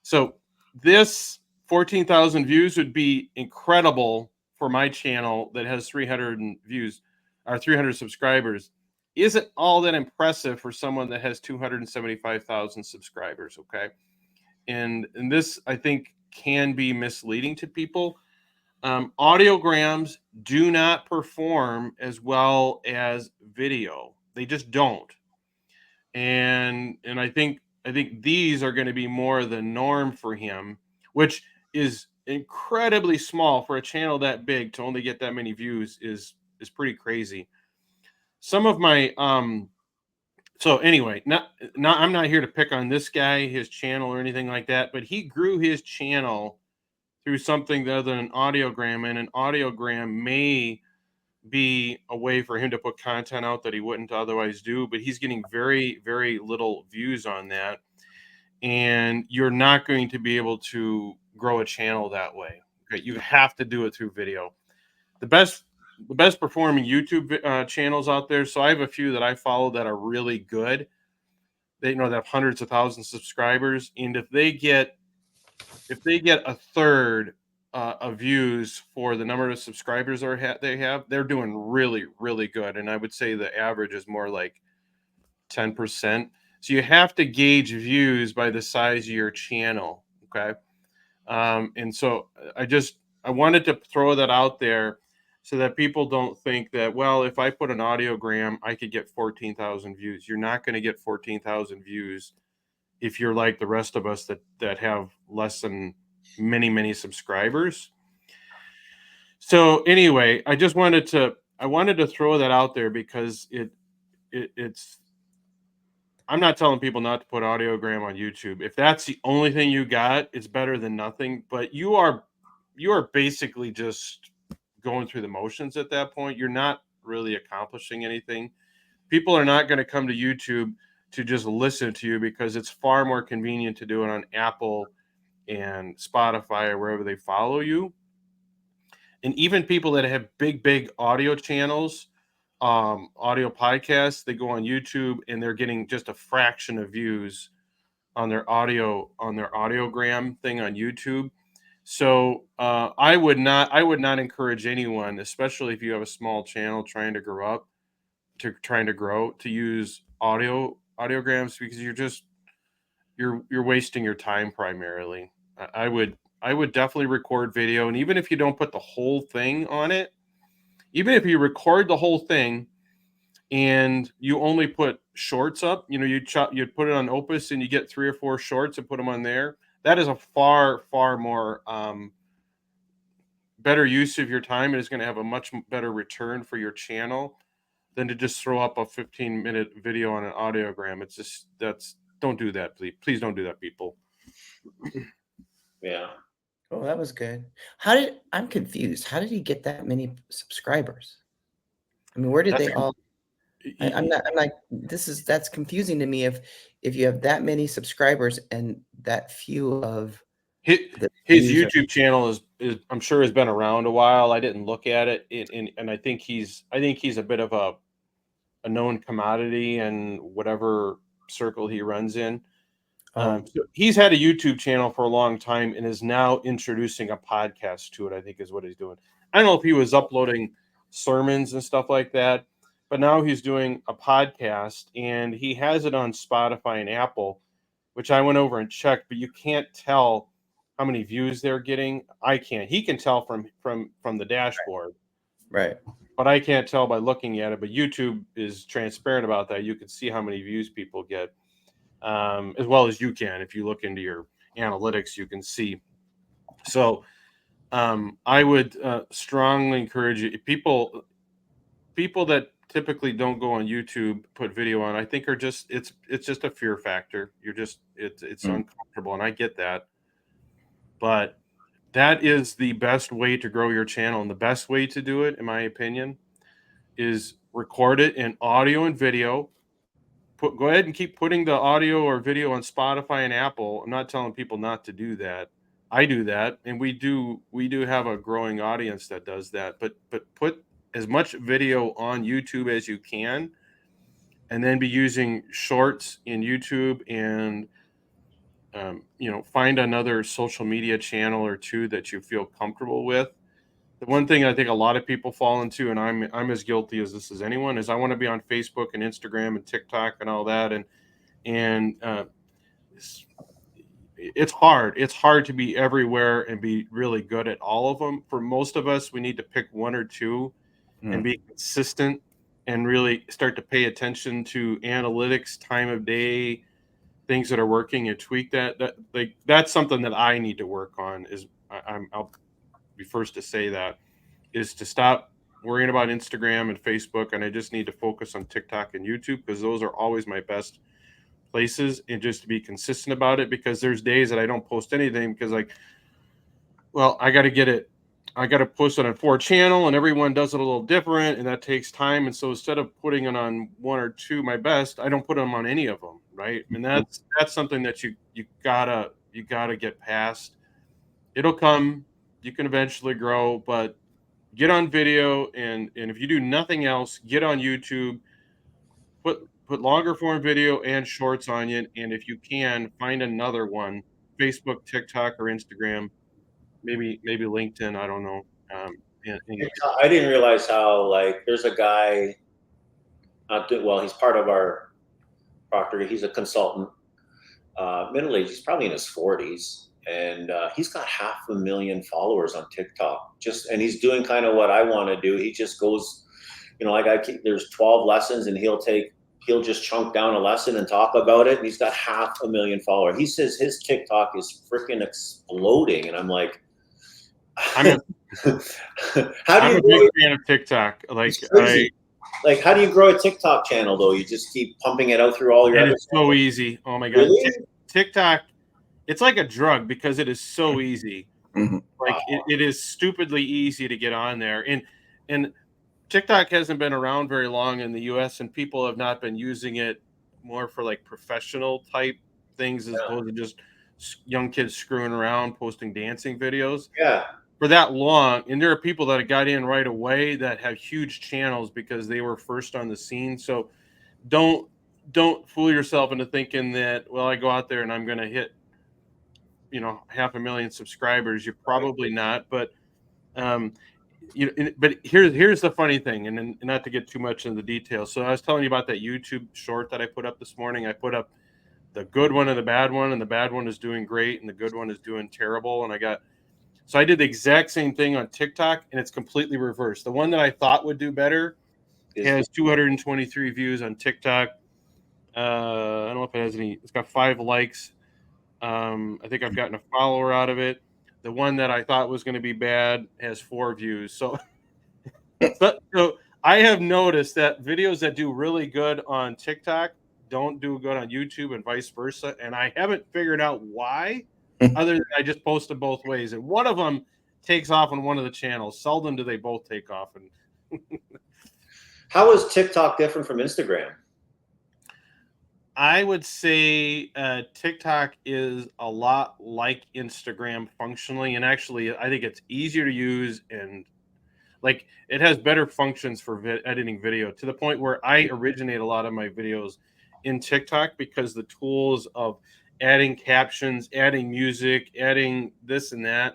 So this 14,000 views would be incredible for my channel that has 300 views or 300 subscribers. Isn't all that impressive for someone that has 275,000 subscribers. Okay. And this, I think, can be misleading to people. Audiograms do not perform as well as video. They just don't. And I think these are going to be more the norm for him, which is incredibly small for a channel that big to only get that many views is pretty crazy. Some of my so anyway, not I'm not here to pick on this guy, his channel or anything like that, but he grew his channel through something other than an audiogram, and an audiogram may be a way for him to put content out that he wouldn't otherwise do, but he's getting very, very little views on that. And you're not going to be able to grow a channel that way. Okay, you have to do it through video. The best performing YouTube channels out there. So I have a few that I follow that are really good. They that have hundreds of thousands of subscribers, and if they get a third of views for the number of subscribers they have, they're doing really, really good. And I would say the average is more like 10%. So you have to gauge views by the size of your channel. Okay. And so I wanted to throw that out there so that people don't think that, well, if I put an audiogram, I could get 14,000 views. You're not going to get 14,000 views if you're like the rest of us that have less than many subscribers. So anyway, I wanted to throw that out there because it's I'm not telling people not to put audiogram on YouTube. If that's the only thing you got, it's better than nothing. But you are basically just going through the motions at that point. You're not really accomplishing anything. People are not going to come to YouTube to just listen to you because it's far more convenient to do it on Apple and Spotify or wherever they follow you. And even people that have big audio channels, audio podcasts, they go on YouTube and they're getting just a fraction of views on their audiogram thing on YouTube. So I would not encourage anyone, especially if you have a small channel trying to grow, to use audiograms, because you're wasting your time primarily. I would definitely record video, and even if you don't put the whole thing on it, even if you record the whole thing and you only put shorts up, you put it on Opus and you get 3 or 4 shorts and put them on there. That is a far more better use of your time, and is going to have a much better return for your channel than to just throw up a 15-minute video on an audiogram. It's just don't do that, please. Please don't do that, people. Yeah. Oh, that was good. I'm confused. How did he get that many subscribers? I mean, where did they all? I'm not. That's confusing to me. If you have that many subscribers and that few of his the YouTube channel is I'm sure has been around a while. I didn't look at it, and I think he's a bit of a known commodity in whatever circle he runs in. So he's had a YouTube channel for a long time and is now introducing a podcast to it, I think is what he's doing. I don't know if he was uploading sermons and stuff like that, but now he's doing a podcast, and he has it on Spotify and Apple, which I went over and checked, but you can't tell how many views they're getting. I can't. He can tell from the dashboard. Right. But I can't tell by looking at it. But YouTube is transparent about that. You can see how many views people get. As well as you can. If you look into your analytics, you can see. So I would strongly encourage you. People that typically don't go on YouTube, put video on, I think are just it's just a fear factor. It's uncomfortable, and I get that. But that is the best way to grow your channel, and the best way to do it, in my opinion, is record it in audio and video. Go ahead and keep putting the audio or video on Spotify and Apple. I'm not telling people not to do that. I do that, and we do have a growing audience that does that. But put as much video on YouTube as you can, and then be using shorts in YouTube, and find another social media channel or two that you feel comfortable with. The one thing I think a lot of people fall into, and I'm as guilty as this as anyone, is I want to be on Facebook and Instagram and TikTok and all that, and it's hard. It's hard to be everywhere and be really good at all of them. For most of us, we need to pick one or two and be consistent, and really start to pay attention to analytics, time of day, things that are working, and tweak that. That's something that I need to work on. I'll be first to say that, is to stop worrying about Instagram and Facebook, and I just need to focus on TikTok and YouTube, because those are always my best places, and just to be consistent about it, because there's days that I don't post anything because I got to get it. I got to post it on 4channel, and everyone does it a little different, and that takes time. And so instead of putting it on one or two, my best, I don't put them on any of them. Right. And that's something that you gotta get past. It'll come. You can eventually grow, but get on video, and if you do nothing else, get on YouTube, put longer form video and shorts on it, and if you can, find another one, Facebook, TikTok, or Instagram, maybe LinkedIn, I don't know. I didn't realize how, there's a guy, he's part of our Proctor. He's a consultant, middle-aged. He's probably in his 40s, and he's got 500,000 followers on TikTok. And he's doing kind of what I want to do. He just goes, there's 12 lessons, and he'll just chunk down a lesson and talk about it. And he's got 500,000 followers. He says his TikTok is freaking exploding, and I'm like, I'm a big fan of TikTok. How do you grow a TikTok channel, though? You just keep pumping it out through all your. It's so easy. Oh my God, really? TikTok, it's like a drug, because it is so easy. It is stupidly easy to get on there, and TikTok hasn't been around very long in the U.S., and people have not been using it more for professional type things, as opposed to just young kids screwing around posting dancing videos. Yeah. For that long. And there are people that got in right away that have huge channels because they were first on the scene. So don't fool yourself into thinking that, I go out there and I'm going to hit 500,000 subscribers. You're probably not, but but here's the funny thing, and not to get too much into the details. So I was telling you about that YouTube short that I put up this morning. I put up the good one and the bad one, and the bad one is doing great and the good one is doing terrible. And so I did the exact same thing on TikTok, and it's completely reversed. The one that I thought would do better has 223 views on TikTok. I don't know if it has any. It's got 5 likes. I think I've gotten a follower out of it. The one that I thought was going to be bad has 4 views. So, so I have noticed that videos that do really good on TikTok don't do good on YouTube and vice versa. And I haven't figured out why, other than I just posted both ways. And one of them takes off on one of the channels. Seldom do they both take off. And How is TikTok different from Instagram? I would say TikTok is a lot like Instagram functionally, and actually, I think it's easier to use, and like it has better functions for editing video, to the point where I originate a lot of my videos in TikTok because the tools of adding captions, adding music, adding this and that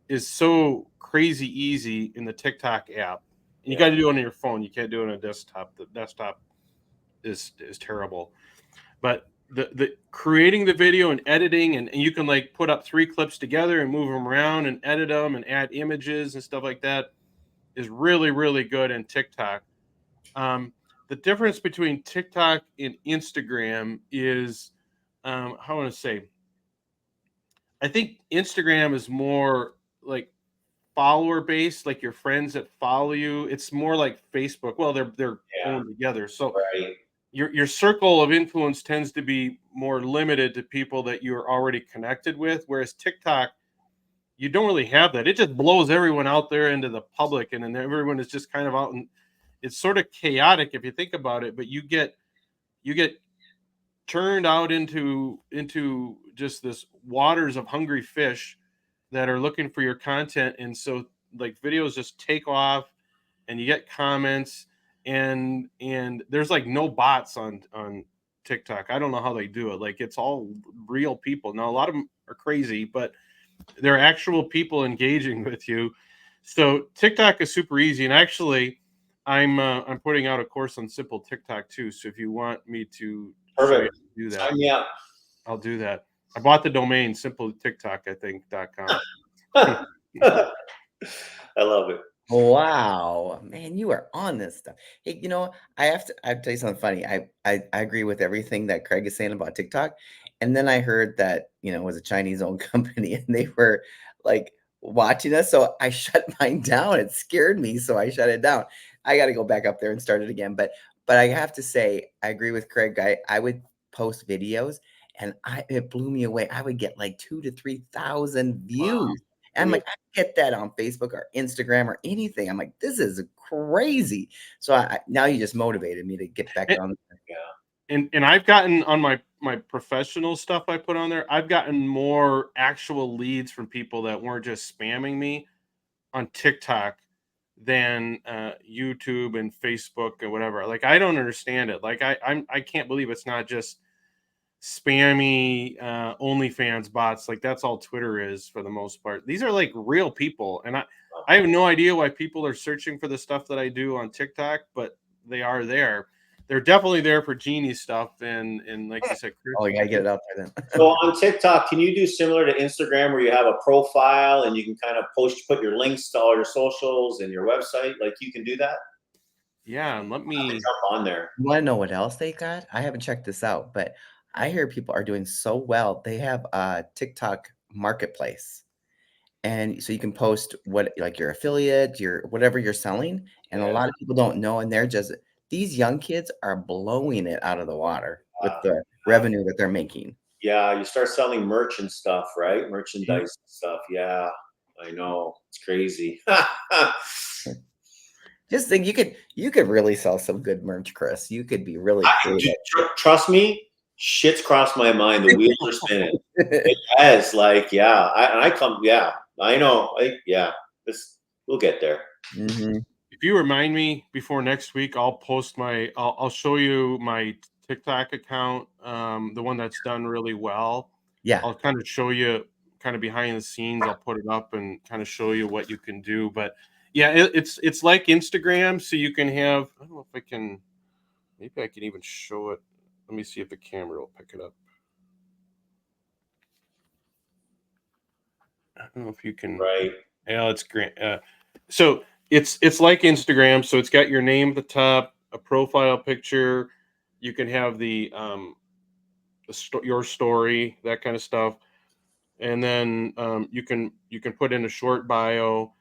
is so crazy easy in the TikTok app. And you got to do it on your phone. You can't do it on a desktop. The desktop is terrible. But the creating the video and editing, and you can like put up 3 clips together and move them around and edit them and add images and stuff like that is really, really good in TikTok. The difference between TikTok and Instagram is, how I want to say, I think Instagram is more like follower based, like your friends that follow you. It's more like Facebook. Well, they're owned together. So Right. your circle of influence tends to be more limited to people that you're already connected with, whereas TikTok, you don't really have that. It just blows everyone out there into the public, and then everyone is just kind of out, and it's sort of chaotic if you think about it. But you get turned out into just this waters of hungry fish that are looking for your content, and so like videos just take off, and you get comments, and there's like no bots on TikTok. I don't know how they do it. Like it's all real people. Now a lot of them are crazy, but they're actual people engaging with you. So TikTok is super easy, and actually I'm putting out a course on simple TikTok too. So if you want me to show you how Perfect. to do that, Sign me up. I'll do that. I bought the domain simpletiktok, I think, .com. I love it. Wow, man, you are on this stuff. Hey, I have to tell you something funny. I agree with everything that Craig is saying about TikTok. And then I heard that, it was a Chinese owned company and they were like watching us. So I shut mine down. It scared me. So I shut it down. I got to go back up there and start it again. But I have to say, I agree with Craig. I would post videos and it blew me away. I would get like 2,000 to 3,000 views. And I'm like, I get that on Facebook or Instagram or anything. I'm like, this is crazy. So now you just motivated me to get back on. Yeah. And I've gotten on my professional stuff I put on there, I've gotten more actual leads from people that weren't just spamming me on TikTok than YouTube and Facebook or whatever. Like I don't understand it. Like I can't believe it's not just spammy OnlyFans bots. Like that's all Twitter is for the most part. These are like real people, and I have no idea why people are searching for the stuff that I do on TikTok, but they are there. They're definitely there for Genie stuff, and like you said, Chris, Oh, you gotta get it out there then. So on TikTok, can you do similar to Instagram where you have a profile and you can kind of put your links to all your socials and your website? Like you can do that? yeah. And let me jump on there. You want to know what else they got? I haven't checked this out, but I hear people are doing so well. They have a TikTok marketplace. And so you can post what like your affiliate, your whatever you're selling. And a lot of people don't know. And these young kids are blowing it out of the water with the revenue that they're making. Yeah, you start selling merch and stuff, right? Merchandise and stuff. Yeah, I know. It's crazy. Just think you could really sell some good merch, Chris. You could be really creative. Trust me, shit's crossed my mind. The wheels are spinning. It has, like, yeah. I know. We'll get there. Mm-hmm. If you remind me before next week, I'll post I'll show you my TikTok account, the one that's done really well. Yeah. I'll kind of show you kind of behind the scenes. I'll put it up and kind of show you what you can do. But yeah, it's like Instagram, so you can have. I don't know if I can. Maybe I can even show it. Let me see if the camera will pick it up. I don't know if you can. Right. Yeah, it's great. So it's like Instagram. So it's got your name at the top, a profile picture. You can have your story, that kind of stuff, and then you can put in a short bio,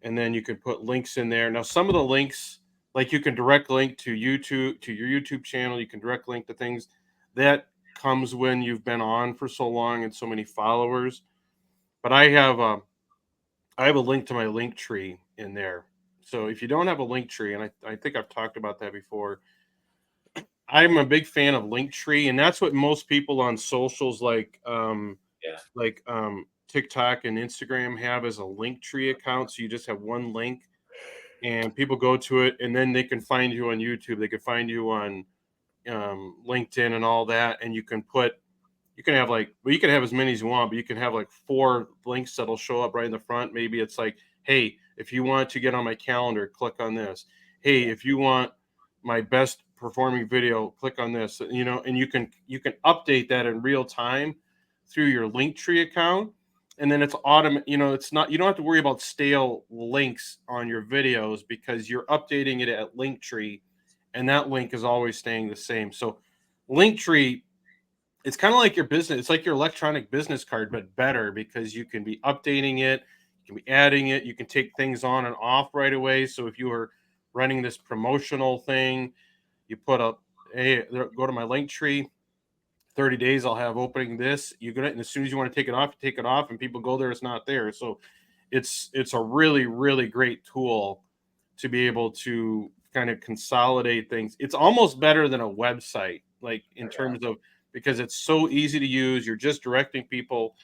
and then you can put links in there. Now, some of the links, like you can direct link to YouTube, to your YouTube channel. You can direct link to things that comes when you've been on for so long and so many followers. But I have a link to my link tree in there. So if you don't have a link tree, and I think I've talked about that before, I'm a big fan of link tree, and that's what most people on socials Yeah. TikTok and Instagram have as a link tree account. So you just have one link, and people go to it, and then they can find you on YouTube. They can find you on LinkedIn and all that, and you can have you can have as many as you want, but you can have like 4 links that'll show up right in the front. Maybe it's like, hey, if you want to get on my calendar, click on this. Hey, if you want my best performing video, click on this. And you can update that in real time through your Linktree account. And then it's automatic. It's not, you don't have to worry about stale links on your videos because you're updating it at Linktree, and that link is always staying the same. So Linktree, it's kind of like your business. It's like your electronic business card, but better because you can be updating it, you can be adding it, you can take things on and off right away. So if you are running this promotional thing, you put up, hey, go to my link tree. 30 days, I'll have opening this. You get it, and as soon as you want to take it off, you take it off, and people go there, it's not there. So it's a really, really great tool to be able to kind of consolidate things. It's almost better than a website, like in terms of, because it's so easy to use. You're just directing people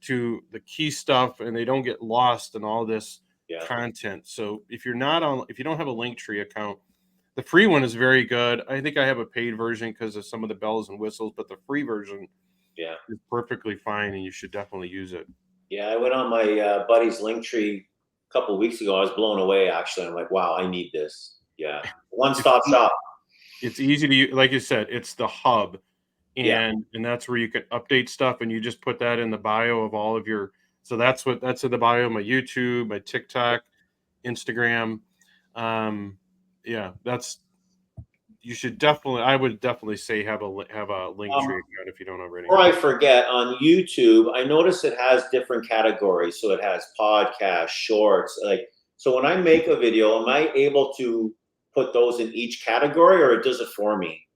to the key stuff, and they don't get lost in all this Yeah. content. So if you don't have a Linktree account, the free one is very good. I think I have a paid version because of some of the bells and whistles, but the free version Yeah. is perfectly fine, and you should definitely use it. Yeah. I went on my buddy's link tree a couple of weeks ago. I was blown away, actually. I'm like, wow, I need this. Yeah. One stop shop. It's easy to use. Like you said, it's the hub. Yeah. And that's where you can update stuff, and you just put that in the bio of all of your. So that's in the bio of my YouTube, my TikTok, Instagram. Yeah, I would definitely say have a link tree account if you don't already. Before I forget, on YouTube, I notice it has different categories. So it has podcast, shorts. So when I make a video, am I able to put those in each category, or it does it for me?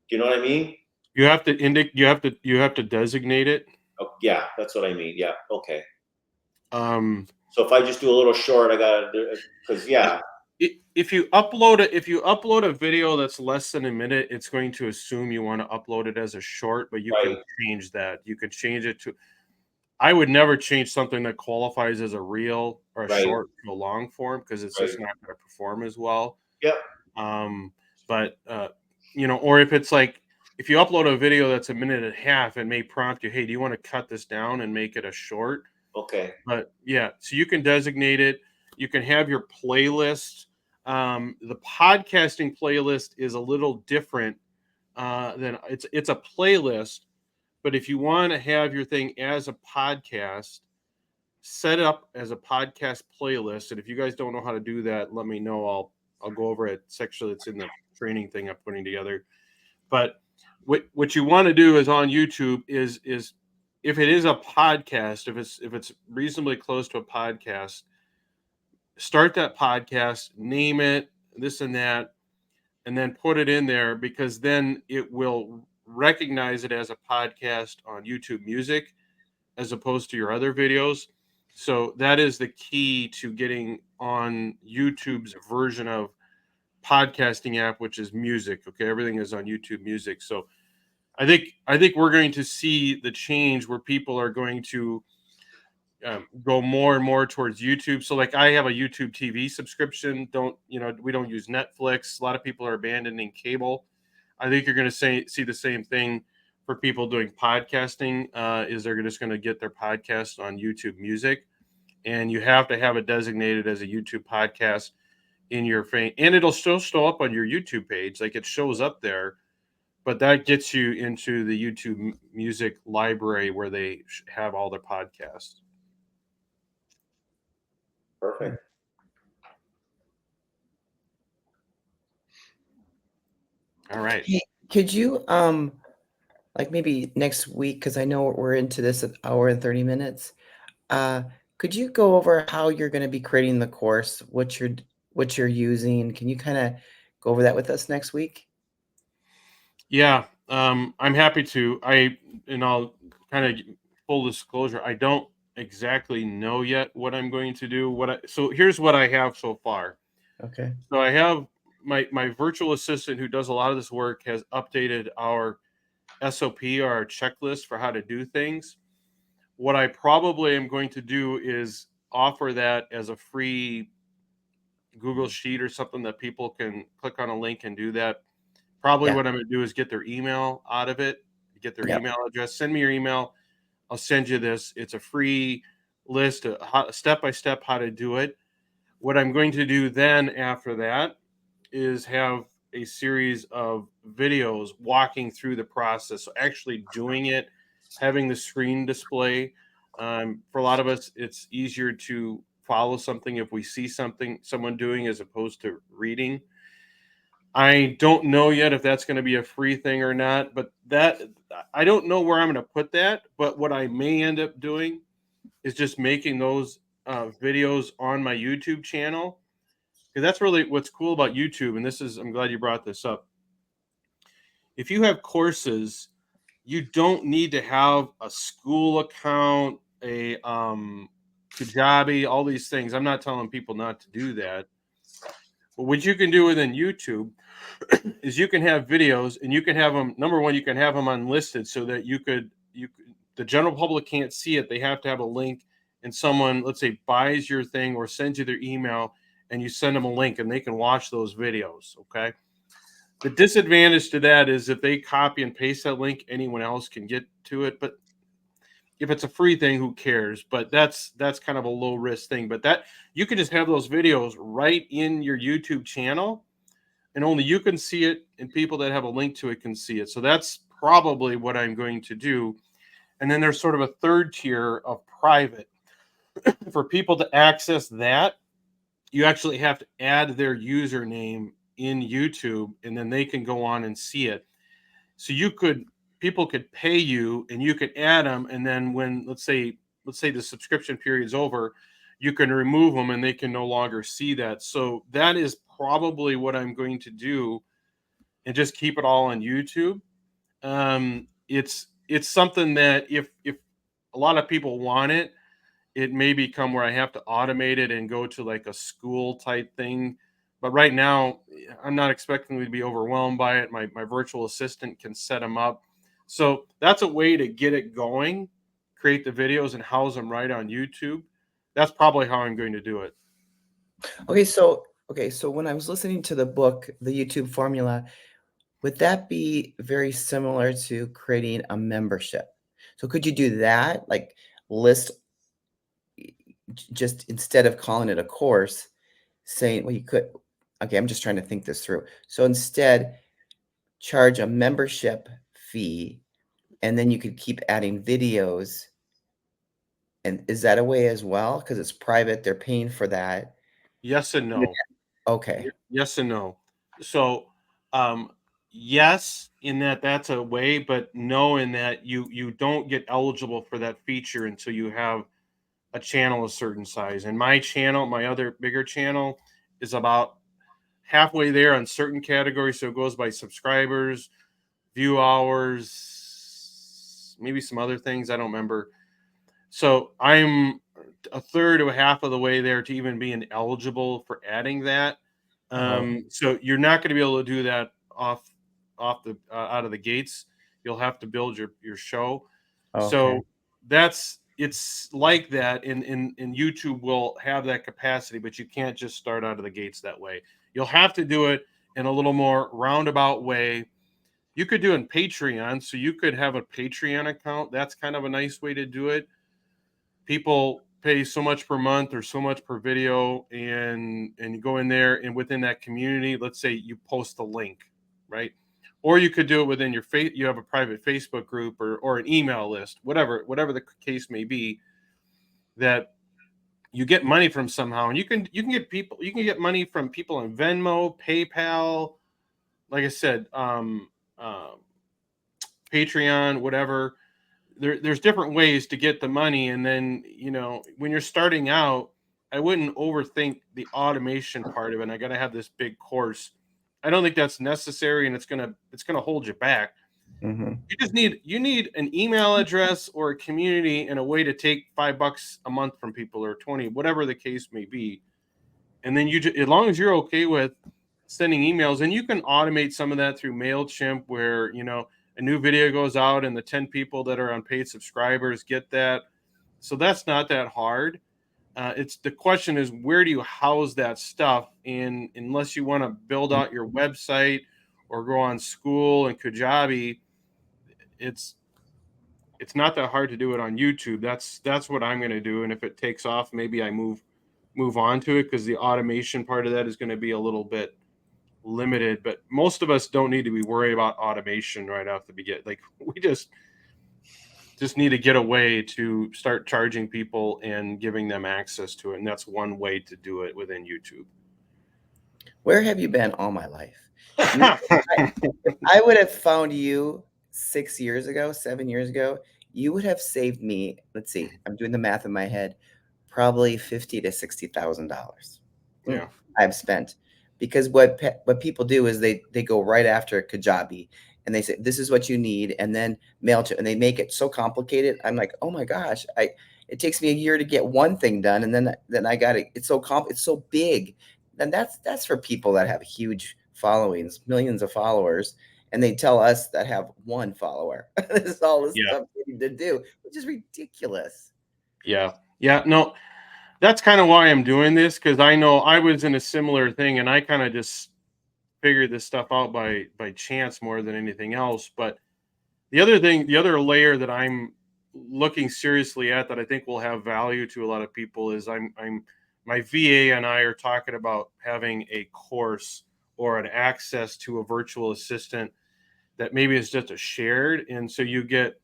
Do you know what I mean? You have to designate it. Oh, yeah, that's what I mean. Yeah. Okay. Um, So if I just do a little short, I gotta do it because if you upload a video that's less than a minute, it's going to assume you want to upload it as a short, but you can Right. change that. You could change it to. I would never change something that qualifies as a reel or a Right. short to a long form because it's just Right. not going to perform as well. Yep. But or if it's like, if you upload a video that's a minute and a half, it may prompt you, hey, do you want to cut this down and make it a short? Okay. But yeah, so you can designate it. You can have your playlist. The podcasting playlist is a little different than it's a playlist. But if you want to have your thing as a podcast, set it up as a podcast playlist. And if you guys don't know how to do that, let me know. I'll go over it. Actually, it's in the training thing I'm putting together. But what you want to do is on YouTube is if it is a podcast, if it's reasonably close to a podcast, start that podcast, name it, this and that, and then put it in there, because then it will recognize it as a podcast on YouTube Music as opposed to your other videos. So that is the key to getting on YouTube's version of podcasting app, which is music. Okay, everything is on YouTube Music. So I think we're going to see the change where people are going to go more and more towards YouTube. So like, I have a YouTube TV subscription. We don't use Netflix. A lot of people are abandoning cable. I think you're going to see the same thing for people doing podcasting. Is they're just going to get their podcast on YouTube Music, and you have to have it designated as a YouTube podcast in your thing, and it'll still show up on your YouTube page, like it shows up there. But that gets you into the YouTube Music library where they have all their podcasts. Perfect. All right. Hey, could you like maybe next week, because I know we're into this an hour and 30 minutes. Could you go over how you're going to be creating the course, what you're using? Can you kind of go over that with us next week? Yeah, I'm happy to. And I'll kind of full disclosure. I don't exactly know yet what I'm going to do. So here's what I have so far. Okay. So I have my virtual assistant who does a lot of this work has updated our SOP, our checklist for how to do things. What I probably am going to do is offer that as a free Google Sheet or something that people can click on a link and do that. Probably Yeah. what I'm going to do is get their email out of it, get their Yep. email address, send me your email. I'll send you this. It's a free list, step by step how to do it. What I'm going to do then after that is have a series of videos walking through the process. So actually doing it, having the screen display. For a lot of us, it's easier to follow something if we see someone doing as opposed to reading. I don't know yet if that's going to be a free thing or not, but that I don't know where I'm going to put that. But what I may end up doing is just making those videos on my YouTube channel, because that's really what's cool about YouTube. And I'm glad you brought this up. If you have courses, you don't need to have a school account, a Kajabi, all these things. I'm not telling people not to do that. But what you can do within YouTube is you can have videos and you can have them. Number one, you can have them unlisted so that the general public can't see it. They have to have a link, and someone, let's say, buys your thing or sends you their email, and you send them a link, and they can watch those videos. Okay. The disadvantage to that is if they copy and paste that link, anyone else can get to it. But if it's a free thing, who cares? But that's kind of a low risk thing. But that you can just have those videos right in your YouTube channel, and only you can see it, and people that have a link to it can see it. So that's probably what I'm going to do. And then there's sort of a third tier of private. For people to access that, you actually have to add their username in YouTube, and then they can go on and see it. So people could pay you, and you could add them, and then when let's say the subscription period's over, you can remove them, and they can no longer see that. So that is probably what I'm going to do, and just keep it all on YouTube. It's something that if a lot of people want it, it may become where I have to automate it and go to like a school type thing. But right now, I'm not expecting to be overwhelmed by it. My virtual assistant can set them up. So that's a way to get it going, create the videos and house them right on YouTube. That's probably how I'm going to do it. Okay, so when I was listening to the book, the YouTube formula, would that be very similar to creating a membership? So could you do that? Like list just instead of calling it a course, saying, well, you could, okay, I'm just trying to think this through. So instead, charge a membership fee, and then you could keep adding videos. And is that a way as well? Because it's private, they're paying for that. Yes and no. Okay. Yes and no. So, um, yes, in that that's a way, but no, in that you don't get eligible for that feature until you have a channel a certain size. And my channel, my other bigger channel, is about halfway there on certain categories. So it goes by subscribers, view hours, maybe some other things I don't remember. So I'm a third to a half of the way there to even being eligible for adding that. Oh, So you're not going to be able to do that off the out of the gates. You'll have to build your show. okay. So it's like that, and YouTube will have that capacity, but you can't just start out of the gates that way. You'll have to do it in a little more roundabout way. You could do it in Patreon, so you could have a Patreon account. That's kind of a nice way to do it. People pay so much per month or so much per video, and you go in there, and within that community, let's say you post the link, right? Or you could do it within you have a private Facebook group or an email list, whatever the case may be, that you get money from somehow, and you can get money from people on Venmo, PayPal, like I said, Patreon, whatever. There's different ways to get the money, and then when you're starting out, I wouldn't overthink the automation part of it. And I got to have this big course. I don't think that's necessary, and it's gonna hold you back. Mm-hmm. You need an email address or a community and a way to take $5 a month from people, or 20, whatever the case may be. And then as long as you're okay with sending emails, and you can automate some of that through MailChimp, where a new video goes out and the 10 people that are on paid subscribers get that. So that's not that hard. It's the question is, where do you house that stuff? And unless you want to build out your website or go on School and Kajabi, it's not that hard to do it on YouTube. That's what I'm going to do. And if it takes off, maybe I move on to it, because the automation part of that is going to be a little bit limited. But most of us don't need to be worried about automation right off the beginning. Like, we just need to get a way to start charging people and giving them access to it. And that's one way to do it within YouTube. Where have you been all my life? If I would have found you 6 years ago, 7 years ago, you would have saved me. Let's see, I'm doing the math in my head. Probably $50,000 to $60,000. Yeah, I've spent, because what people do is they go right after Kajabi and they say, this is what you need, and then MailChimp, and they make it so complicated. I'm like, oh my gosh, it takes me a year to get one thing done, and then I got it. It's so big. And that's for people that have huge followings, millions of followers, and they tell us that have one follower. This is all this stuff they need to do, which is ridiculous. Yeah. No, that's kind of why I'm doing this, because I know I was in a similar thing, and I kind of just figured this stuff out by chance more than anything else. But the other layer that I'm looking seriously at, that I think will have value to a lot of people, is my VA and I are talking about having a course or an access to a virtual assistant that maybe is just a shared. And so you get,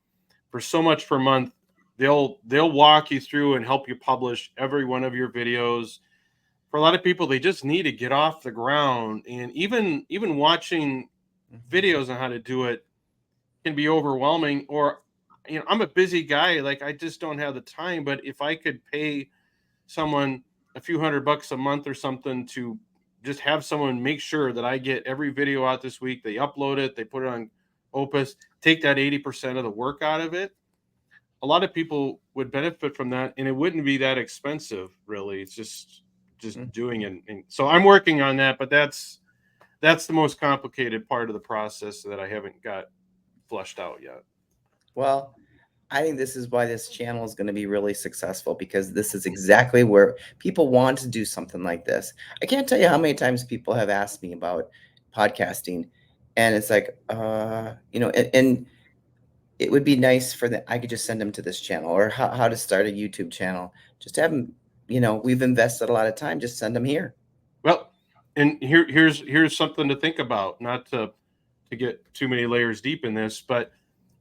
for so much per month, they'll walk you through and help you publish every one of your videos. For a lot of people, they just need to get off the ground, and even watching videos on how to do it can be overwhelming. Or I'm a busy guy, like, I just don't have the time. But if I could pay someone a few $100 a month or something to just have someone make sure that I get every video out this week, they upload it, they put it on Opus, take that 80% of the work out of it, a lot of people would benefit from that, and it wouldn't be that expensive, really. It's just doing it. And so I'm working on that, but that's the most complicated part of the process that I haven't got flushed out yet. Well, I think this is why this channel is going to be really successful, because this is exactly where people want to do something like this. I can't tell you how many times people have asked me about podcasting, and it's like, and it would be nice for them. I could just send them to this channel, or how to start a YouTube channel. Just have them, we've invested a lot of time. Just send them here. Well, and here's something to think about, not to get too many layers deep in this, but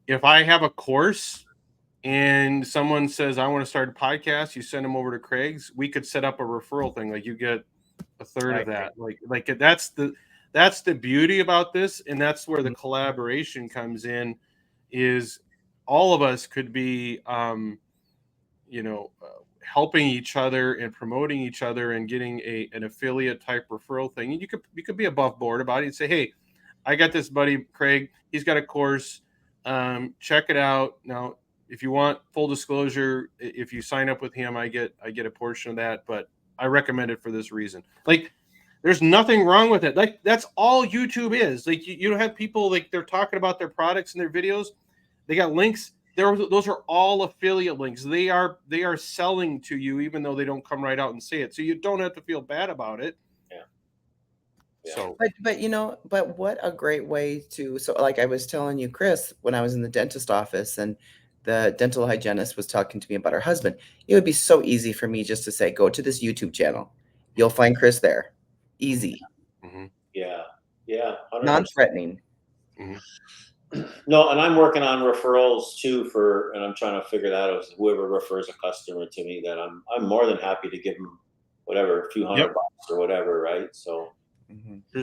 if I have a course and someone says, I want to start a podcast, you send them over to Craig's, we could set up a referral thing. Like, you get a third of that. Like that's the beauty about this. And that's where the collaboration comes in, is all of us could be, helping each other and promoting each other and getting an affiliate type referral thing. And you could be above board about it and say, hey, I got this buddy, Craig, he's got a course. Check it out. Now, if you want full disclosure, if you sign up with him, I get a portion of that, but I recommend it for this reason. Like, there's nothing wrong with it. Like, that's all YouTube is. Like, you don't have people, like, they're talking about their products and their videos. They got links. Those are all affiliate links. They are selling to you, even though they don't come right out and say it. So you don't have to feel bad about it. Yeah. So, but what a great way to. So, like I was telling you, Chris, when I was in the dentist office and the dental hygienist was talking to me about her husband, it would be so easy for me just to say, go to this YouTube channel. You'll find Chris there. Easy. Mm-hmm. Yeah. 100%. Non-threatening. Mm-hmm. No, and I'm working on referrals too and I'm trying to figure that out. Whoever refers a customer to me, that I'm more than happy to give them whatever, a few $100 or whatever, right? So Mm-hmm.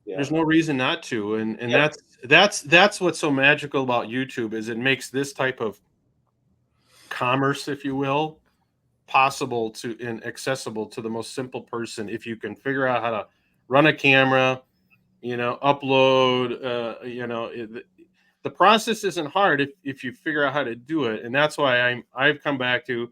There's no reason not to, and Yep. that's what's so magical about YouTube is it makes this type of commerce, if you will, possible to and accessible to the most simple person if you can figure out how to run a camera, upload, the process isn't hard if you figure out how to do it, and that's why I've come back to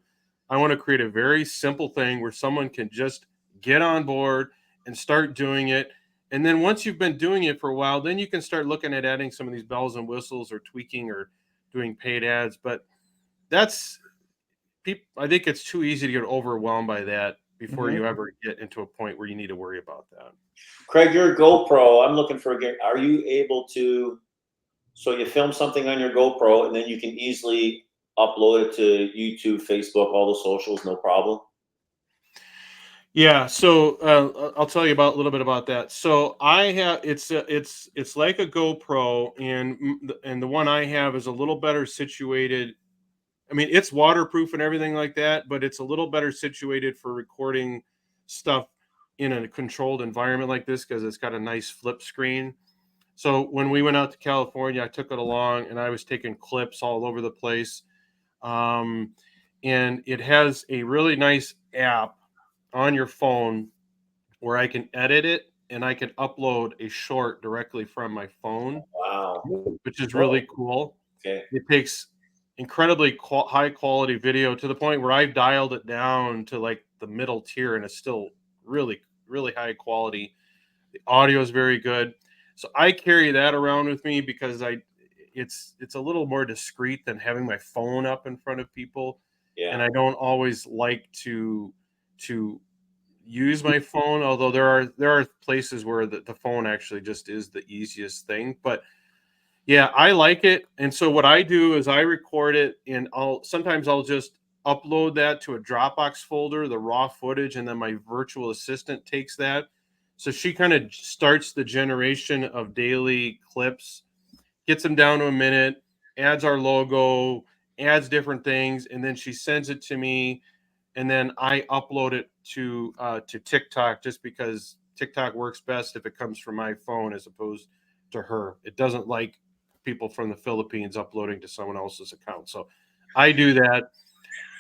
I want to create a very simple thing where someone can just get on board and start doing it. And then once you've been doing it for a while, then you can start looking at adding some of these bells and whistles or tweaking or doing paid ads. But that's people. I think it's too easy to get overwhelmed by that before Mm-hmm. you ever get into a point where you need to worry about that. Craig, your GoPro, I'm looking for are you able to, so you film something on your GoPro and then you can easily upload it to YouTube, Facebook, all the socials, no problem? Yeah, so I'll tell you about a little bit about that. So I have it's like a GoPro, and the one I have is a little better situated. I mean, it's waterproof and everything like that, but it's a little better situated for recording stuff in a controlled environment like this because it's got a nice flip screen. So when we went out to California, I took it along, and I was taking clips all over the place. Um, and it has a really nice app on your phone where I can edit it and I can upload a short directly from my phone, Wow. which is really cool. Okay. It takes incredibly high quality video to the point where I've dialed it down to like the middle tier, and it's still really, really high quality. The audio is very good. So I carry that around with me because it's a little more discreet than having my phone up in front of people. And Yeah. I don't always like to use my phone, although there are places where the phone actually just is the easiest thing. But yeah, I like it. And so what I do is I record it, and I'll just upload that to a Dropbox folder, the raw footage, and then my virtual assistant takes that. So she kind of starts the generation of daily clips, gets them down to a minute, adds our logo, adds different things, and then she sends it to me, and then I upload it to TikTok just because TikTok works best if it comes from my phone as opposed to her. It doesn't like people from the Philippines uploading to someone else's account. So I do that.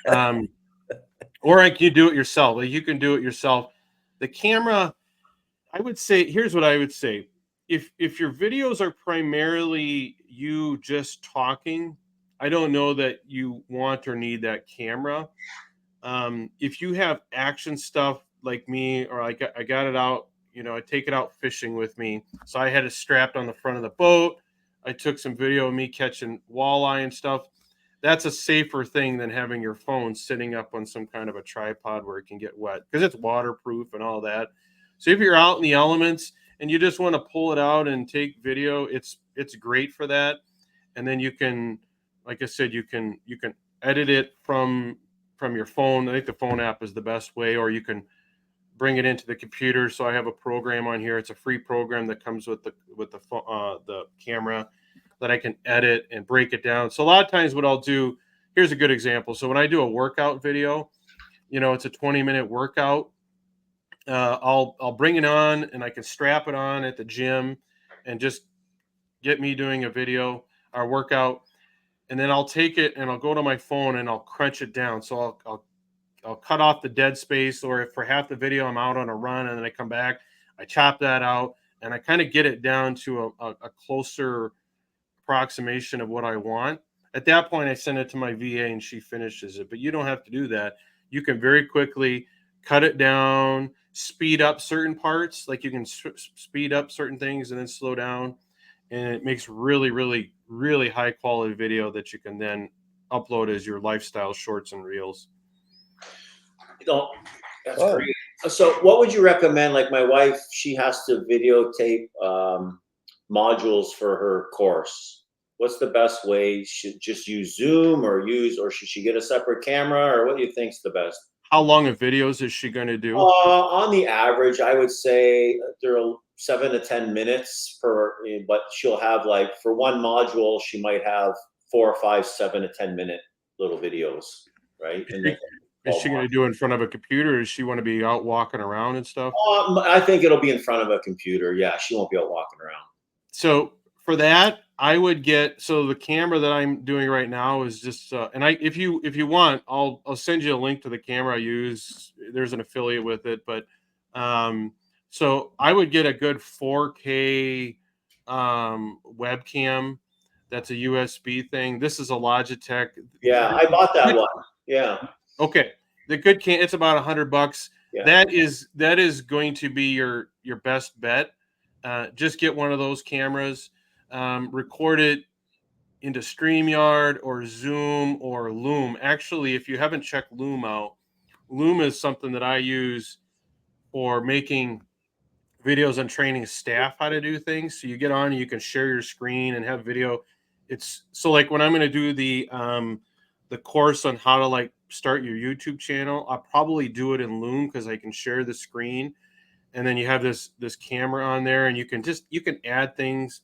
Um, or you do it yourself. Like you can do it yourself. The camera, I would say, here's what I would say. If your videos are primarily you just talking, I don't know that you want or need that camera. If you have action stuff like me, or I got it out, I take it out fishing with me. So I had it strapped on the front of the boat. I took some video of me catching walleye and stuff. That's a safer thing than having your phone sitting up on some kind of a tripod where it can get wet because it's waterproof and all that. So if you're out in the elements and you just want to pull it out and take video, it's great for that. And then you can, like I said, you can edit it from your phone. I think the phone app is the best way, or you can bring it into the computer. So I have a program on here. It's a free program that comes with the camera that I can edit and break it down. So a lot of times what I'll do, here's a good example. So when I do a workout video, it's a 20-minute workout. I'll bring it on and I can strap it on at the gym and just get me doing a video or workout. And then I'll take it and I'll go to my phone and I'll crunch it down. So I'll cut off the dead space, or if for half the video I'm out on a run and then I come back, I chop that out and I kind of get it down to a closer approximation of what I want. At that point, I send it to my VA and she finishes it. But you don't have to do that. You can very quickly cut it down, speed up certain parts, like you can speed up certain things and then slow down. And it makes really, really, really high quality video that you can then upload as your lifestyle shorts and reels. That's great. So what would you recommend? Like my wife, she has to videotape modules for her course. What's the best way? Should just use Zoom or should she get a separate camera, or what do you think's the best? How long of videos is she going to do? On the average, I would say there are 7 to 10 minutes per but she'll have like for one module, she might have 4 or 5, 7 to 10 minute little videos, right? And then Is she going to do it in front of a computer? Or does she want to be out walking around and stuff? I think it'll be in front of a computer. Yeah, she won't be out walking around. So for that, I would get, so the camera that I'm doing right now is just and if you want, I'll send you a link to the camera I use. There's an affiliate with it, but so I would get a good 4K webcam. That's a USB thing. This is a Logitech. Yeah, I bought that one. Yeah. Okay. The good can, it's about $100. Yeah. That is going to be your best bet. Just get one of those cameras, record it into StreamYard or Zoom or Loom. Actually, if you haven't checked Loom out, Loom is something that I use for making videos and training staff how to do things. So you get on and you can share your screen and have video. It's so like when I'm going to do the course on how to like start your YouTube channel, I'll probably do it in Loom because I can share the screen, and then you have this camera on there, and you can add things.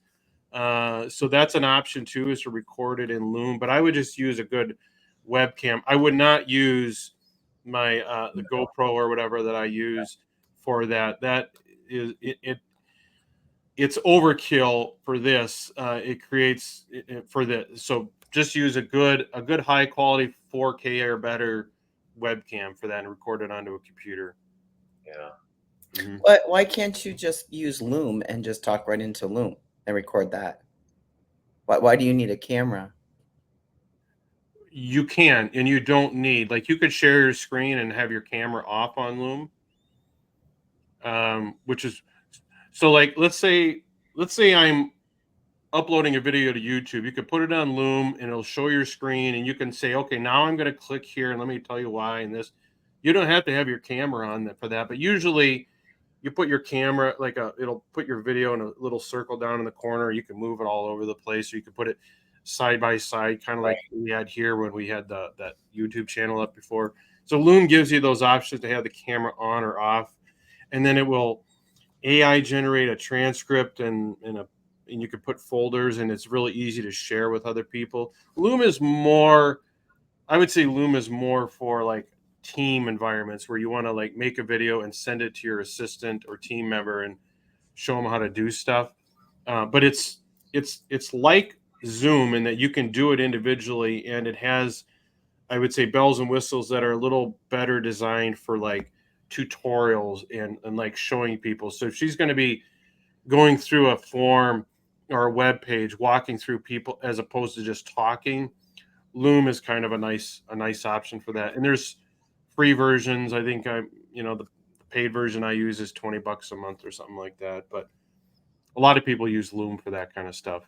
So that's an option too, is to record it in Loom. But I would just use a good webcam. I would not use my the GoPro or whatever that I use for that. That is it's overkill for this. It creates for this. So just use a good high quality 4K or better webcam for that and record it onto a computer. Yeah. Mm-hmm. But why can't you just use Loom and just talk right into Loom and record that? Why do you need a camera? You can, and you don't need, like, you could share your screen and have your camera off on Loom. Which is, so like, let's say I'm uploading a video to YouTube. You could put it on Loom and it'll show your screen, and you can say, okay, now I'm going to click here and let me tell you why. And this, you don't have to have your camera on for that, but usually you put your camera, like it'll put your video in a little circle down in the corner. You can move it all over the place. Or you can put it side by side, kind of like we had here when we had that YouTube channel up before. So Loom gives you those options to have the camera on or off, and then it will AI generate a transcript and you can put folders, and it's really easy to share with other people. Loom is more, I would say Loom is more for like team environments where you want to like make a video and send it to your assistant or team member and show them how to do stuff. But it's like Zoom in that you can do it individually, and it has, I would say, bells and whistles that are a little better designed for like tutorials and like showing people. So if she's going to be going through a form or a web page, walking through people as opposed to just talking, Loom is kind of a nice option for that. And there's free versions. I think the paid version I use is $20 a month or something like that. But a lot of people use Loom for that kind of stuff.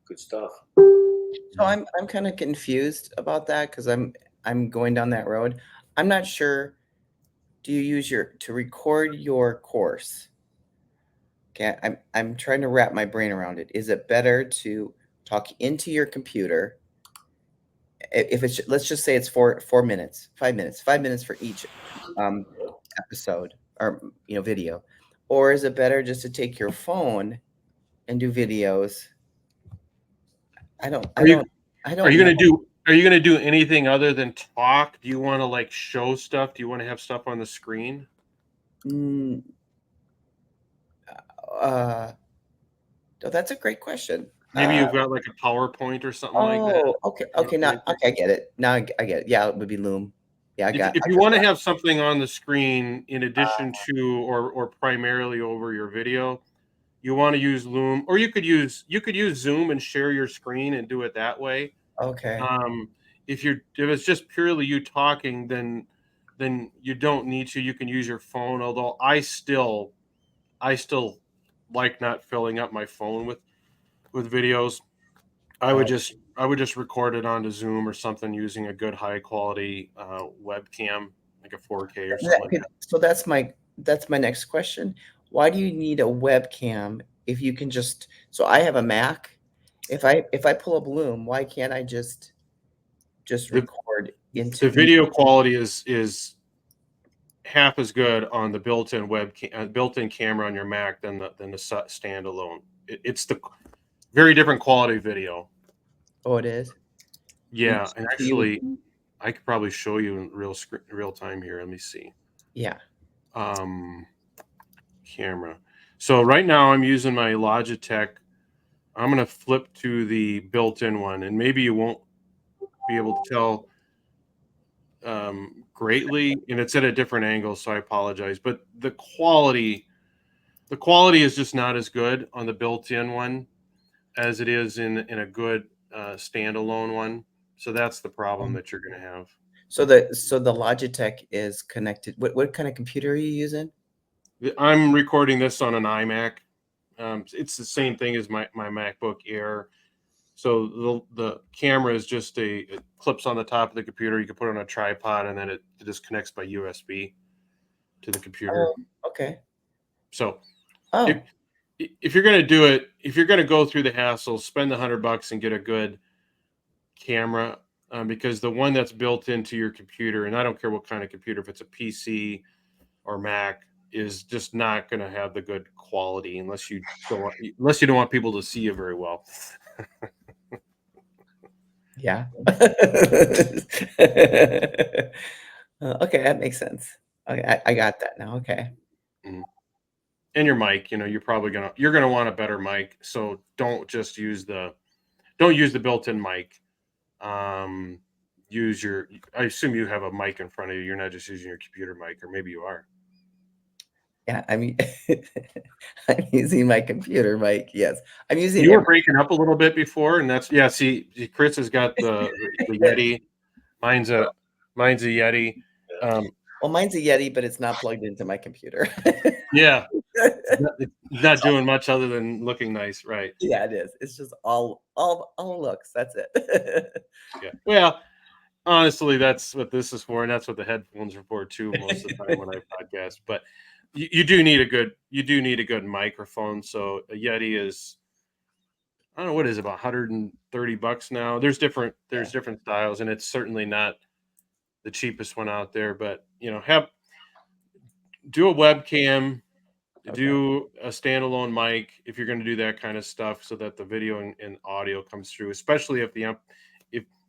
Good stuff. So I'm kind of confused about that because I'm going down that road. I'm not sure. Do you use to record your course? Okay, I'm trying to wrap my brain around it. Is it better to talk into your computer? If it's, let's just say it's 4 minutes, 5 minutes, 5 minutes for each episode or video, or is it better just to take your phone and do videos? I don't. Are you gonna do anything other than talk? Do you want to like show stuff? Do you want to have stuff on the screen? That's a great question. Maybe you've got like a PowerPoint or something like that. Okay. Now, okay, I get it. Now I get it. Yeah, it would be Loom. Yeah, if you want to have something on the screen in addition to or primarily over your video, you want to use Loom, or you could use Zoom and share your screen and do it that way. Okay. If it's just purely you talking, then you don't need to. You can use your phone. Although I still like not filling up my phone with videos. I would just record it onto Zoom or something using a good high quality webcam, like a 4K or something like that. So that's my next question. Why do you need a webcam if you can just? So I have a Mac. If I pull up Loom, why can't I just record into the video quality is half as good on the built-in camera on your Mac than the standalone. It's the very different quality video. Oh, it is. Yeah, so and you, actually, I could probably show you in real time here. Let me see. yeah. Camera. So right now I'm using my Logitech. I'm gonna flip to the built-in one, and maybe you won't be able to tell greatly, and it's at a different angle, so I apologize. But the quality is just not as good on the built-in one as it is in a good standalone one. So that's the problem that you're gonna have. So the Logitech is connected. What kind of computer are you using? I'm recording this on an iMac. It's the same thing as my MacBook Air. So the camera is just it clips on the top of the computer. You can put it on a tripod, and then it just connects by USB to the computer. Oh, okay. So if Oh, if you're gonna do it, if you're gonna go through the hassle, spend the $100 and get a good camera, because the one that's built into your computer, and I don't care what kind of computer, if it's a PC or Mac, is just not going to have the good quality unless you don't want people to see you very well. yeah. Okay, that makes sense. Okay, I got that now. Okay. Mhm. And your mic, you're gonna want a better mic. So don't use the built-in mic. Um, use your. I assume you have a mic in front of you. You're not just using your computer mic, or maybe you are. Yeah, I mean, I'm using my computer mic. Yes, I'm using You were every. breaking up a little bit before, and that's yeah. See, Chris has got the Yeti. Mine's a mine's a Yeti. Um, Well, mine's a Yeti, but it's not plugged into my computer. yeah, it's not doing much other than looking nice, right? Yeah, it is. It's just all looks. That's it. Yeah. Well, honestly, that's what this is for, and that's what the headphones are for too. Most of the time when I podcast, but you do need a good microphone. So a Yeti is, I don't know, what is it, about $130 now. Yeah. There's different styles, and it's certainly not the cheapest one out there. But have do a webcam, Okay. do a standalone mic if you're going to do that kind of stuff, so that the video and audio comes through. Especially if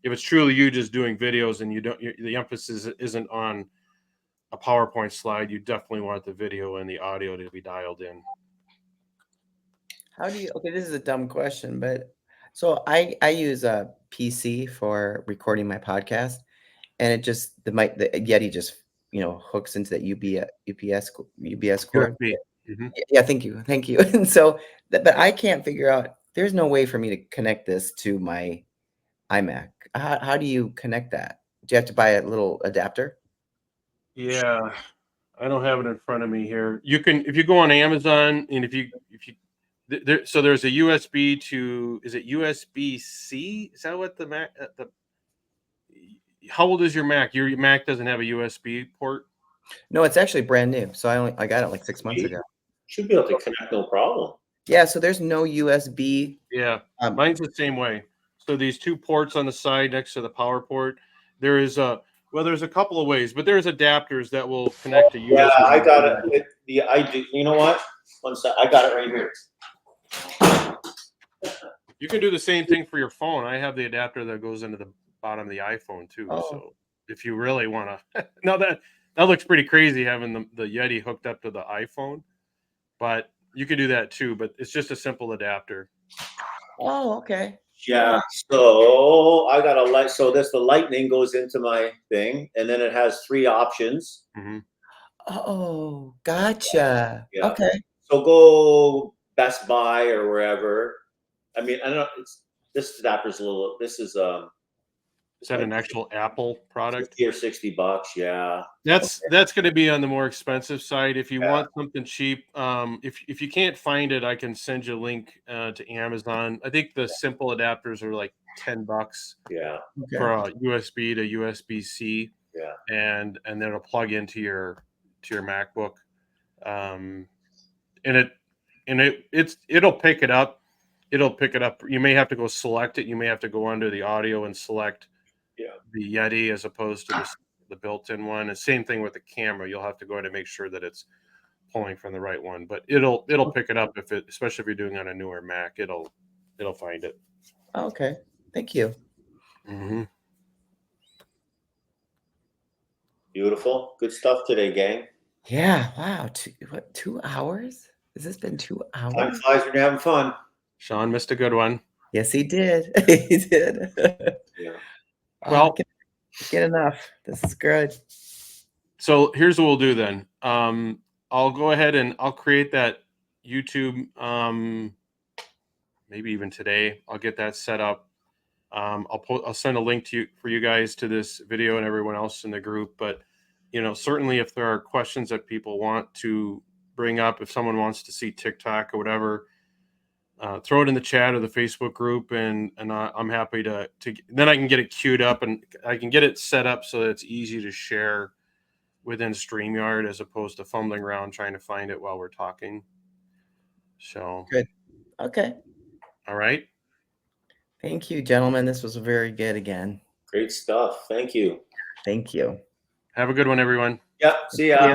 if it's truly you just doing videos and the emphasis isn't on a PowerPoint slide, you definitely want the video and the audio to be dialed in. How do you? Okay, this is a dumb question, but so I use a PC for recording my podcast, and it just the Yeti just hooks into that UPS cord. USB. Hmm. Yeah, thank you. And so, but I can't figure out. There's no way for me to connect this to my iMac. How do you connect that? Do you have to buy a little adapter? Yeah, I don't have it in front of me here. You can, if you go on Amazon, and if you so there's a USB to, is it USB C? Is that what the Mac the how old is your Mac? Your Mac doesn't have a USB port? No, it's actually brand new. So I got it like 6 months ago. Should be able to connect, no problem. Yeah, so there's no USB. Yeah, Um, mine's the same way. So these two ports on the side next to the power port, there's a couple of ways, but there's adapters that will connect to Yeah, I USB. got it. I do. You know what? One sec. I got it right here. You can do the same thing for your phone. I have the adapter that goes into the bottom of the iPhone too. oh, So if you really want to, now that looks pretty crazy having the Yeti hooked up to the iPhone, but you can do that too. But it's just a simple adapter. oh, okay. Yeah. So I got a light. So the lightning goes into my thing, and then it has 3 options. Mm-hmm. Oh, gotcha. Yeah. Okay. So go Best Buy or wherever. I mean, I don't know. This adapter's a little. This is Is that an actual Apple product? 50 or $60. Yeah. That's going to be on the more expensive side. If you want something cheap, if you can't find it, I can send you a link to Amazon. I think the simple adapters are like $10 Yeah. for a USB to USB-C. Yeah. And then it'll plug into your MacBook, and it'll pick it up. It'll pick it up. You may have to go select it. You may have to go under the audio and select Yeah. the Yeti as opposed to the built-in one. And same thing with the camera. You'll have to go in and make sure that it's pulling from the right one. But it'll pick it up especially if you're doing on a newer Mac. It'll find it. Okay. Thank you. Mm-hmm. Beautiful. Good stuff today, gang. Yeah. Wow. 2 hours? Has this been 2 Time hours? flies when you're having fun. Sean missed a good one. Yes, he did. He did. Yeah. Well, get enough. This is good. So here's what we'll do then. I'll go ahead and I'll create that YouTube. Maybe even today. I'll get that set up. I'll send a link for you guys to this video and everyone else in the group. But certainly if there are questions that people want to bring up, if someone wants to see TikTok or whatever, throw it in the chat or the Facebook group, and I'm happy to then I can get it queued up and I can get it set up so that it's easy to share within StreamYard as opposed to fumbling around trying to find it while we're talking. So Good. Okay. All right. Thank you, gentlemen. This was very good again. Great stuff. Thank you. Thank you. Have a good one, everyone. Yep. See ya.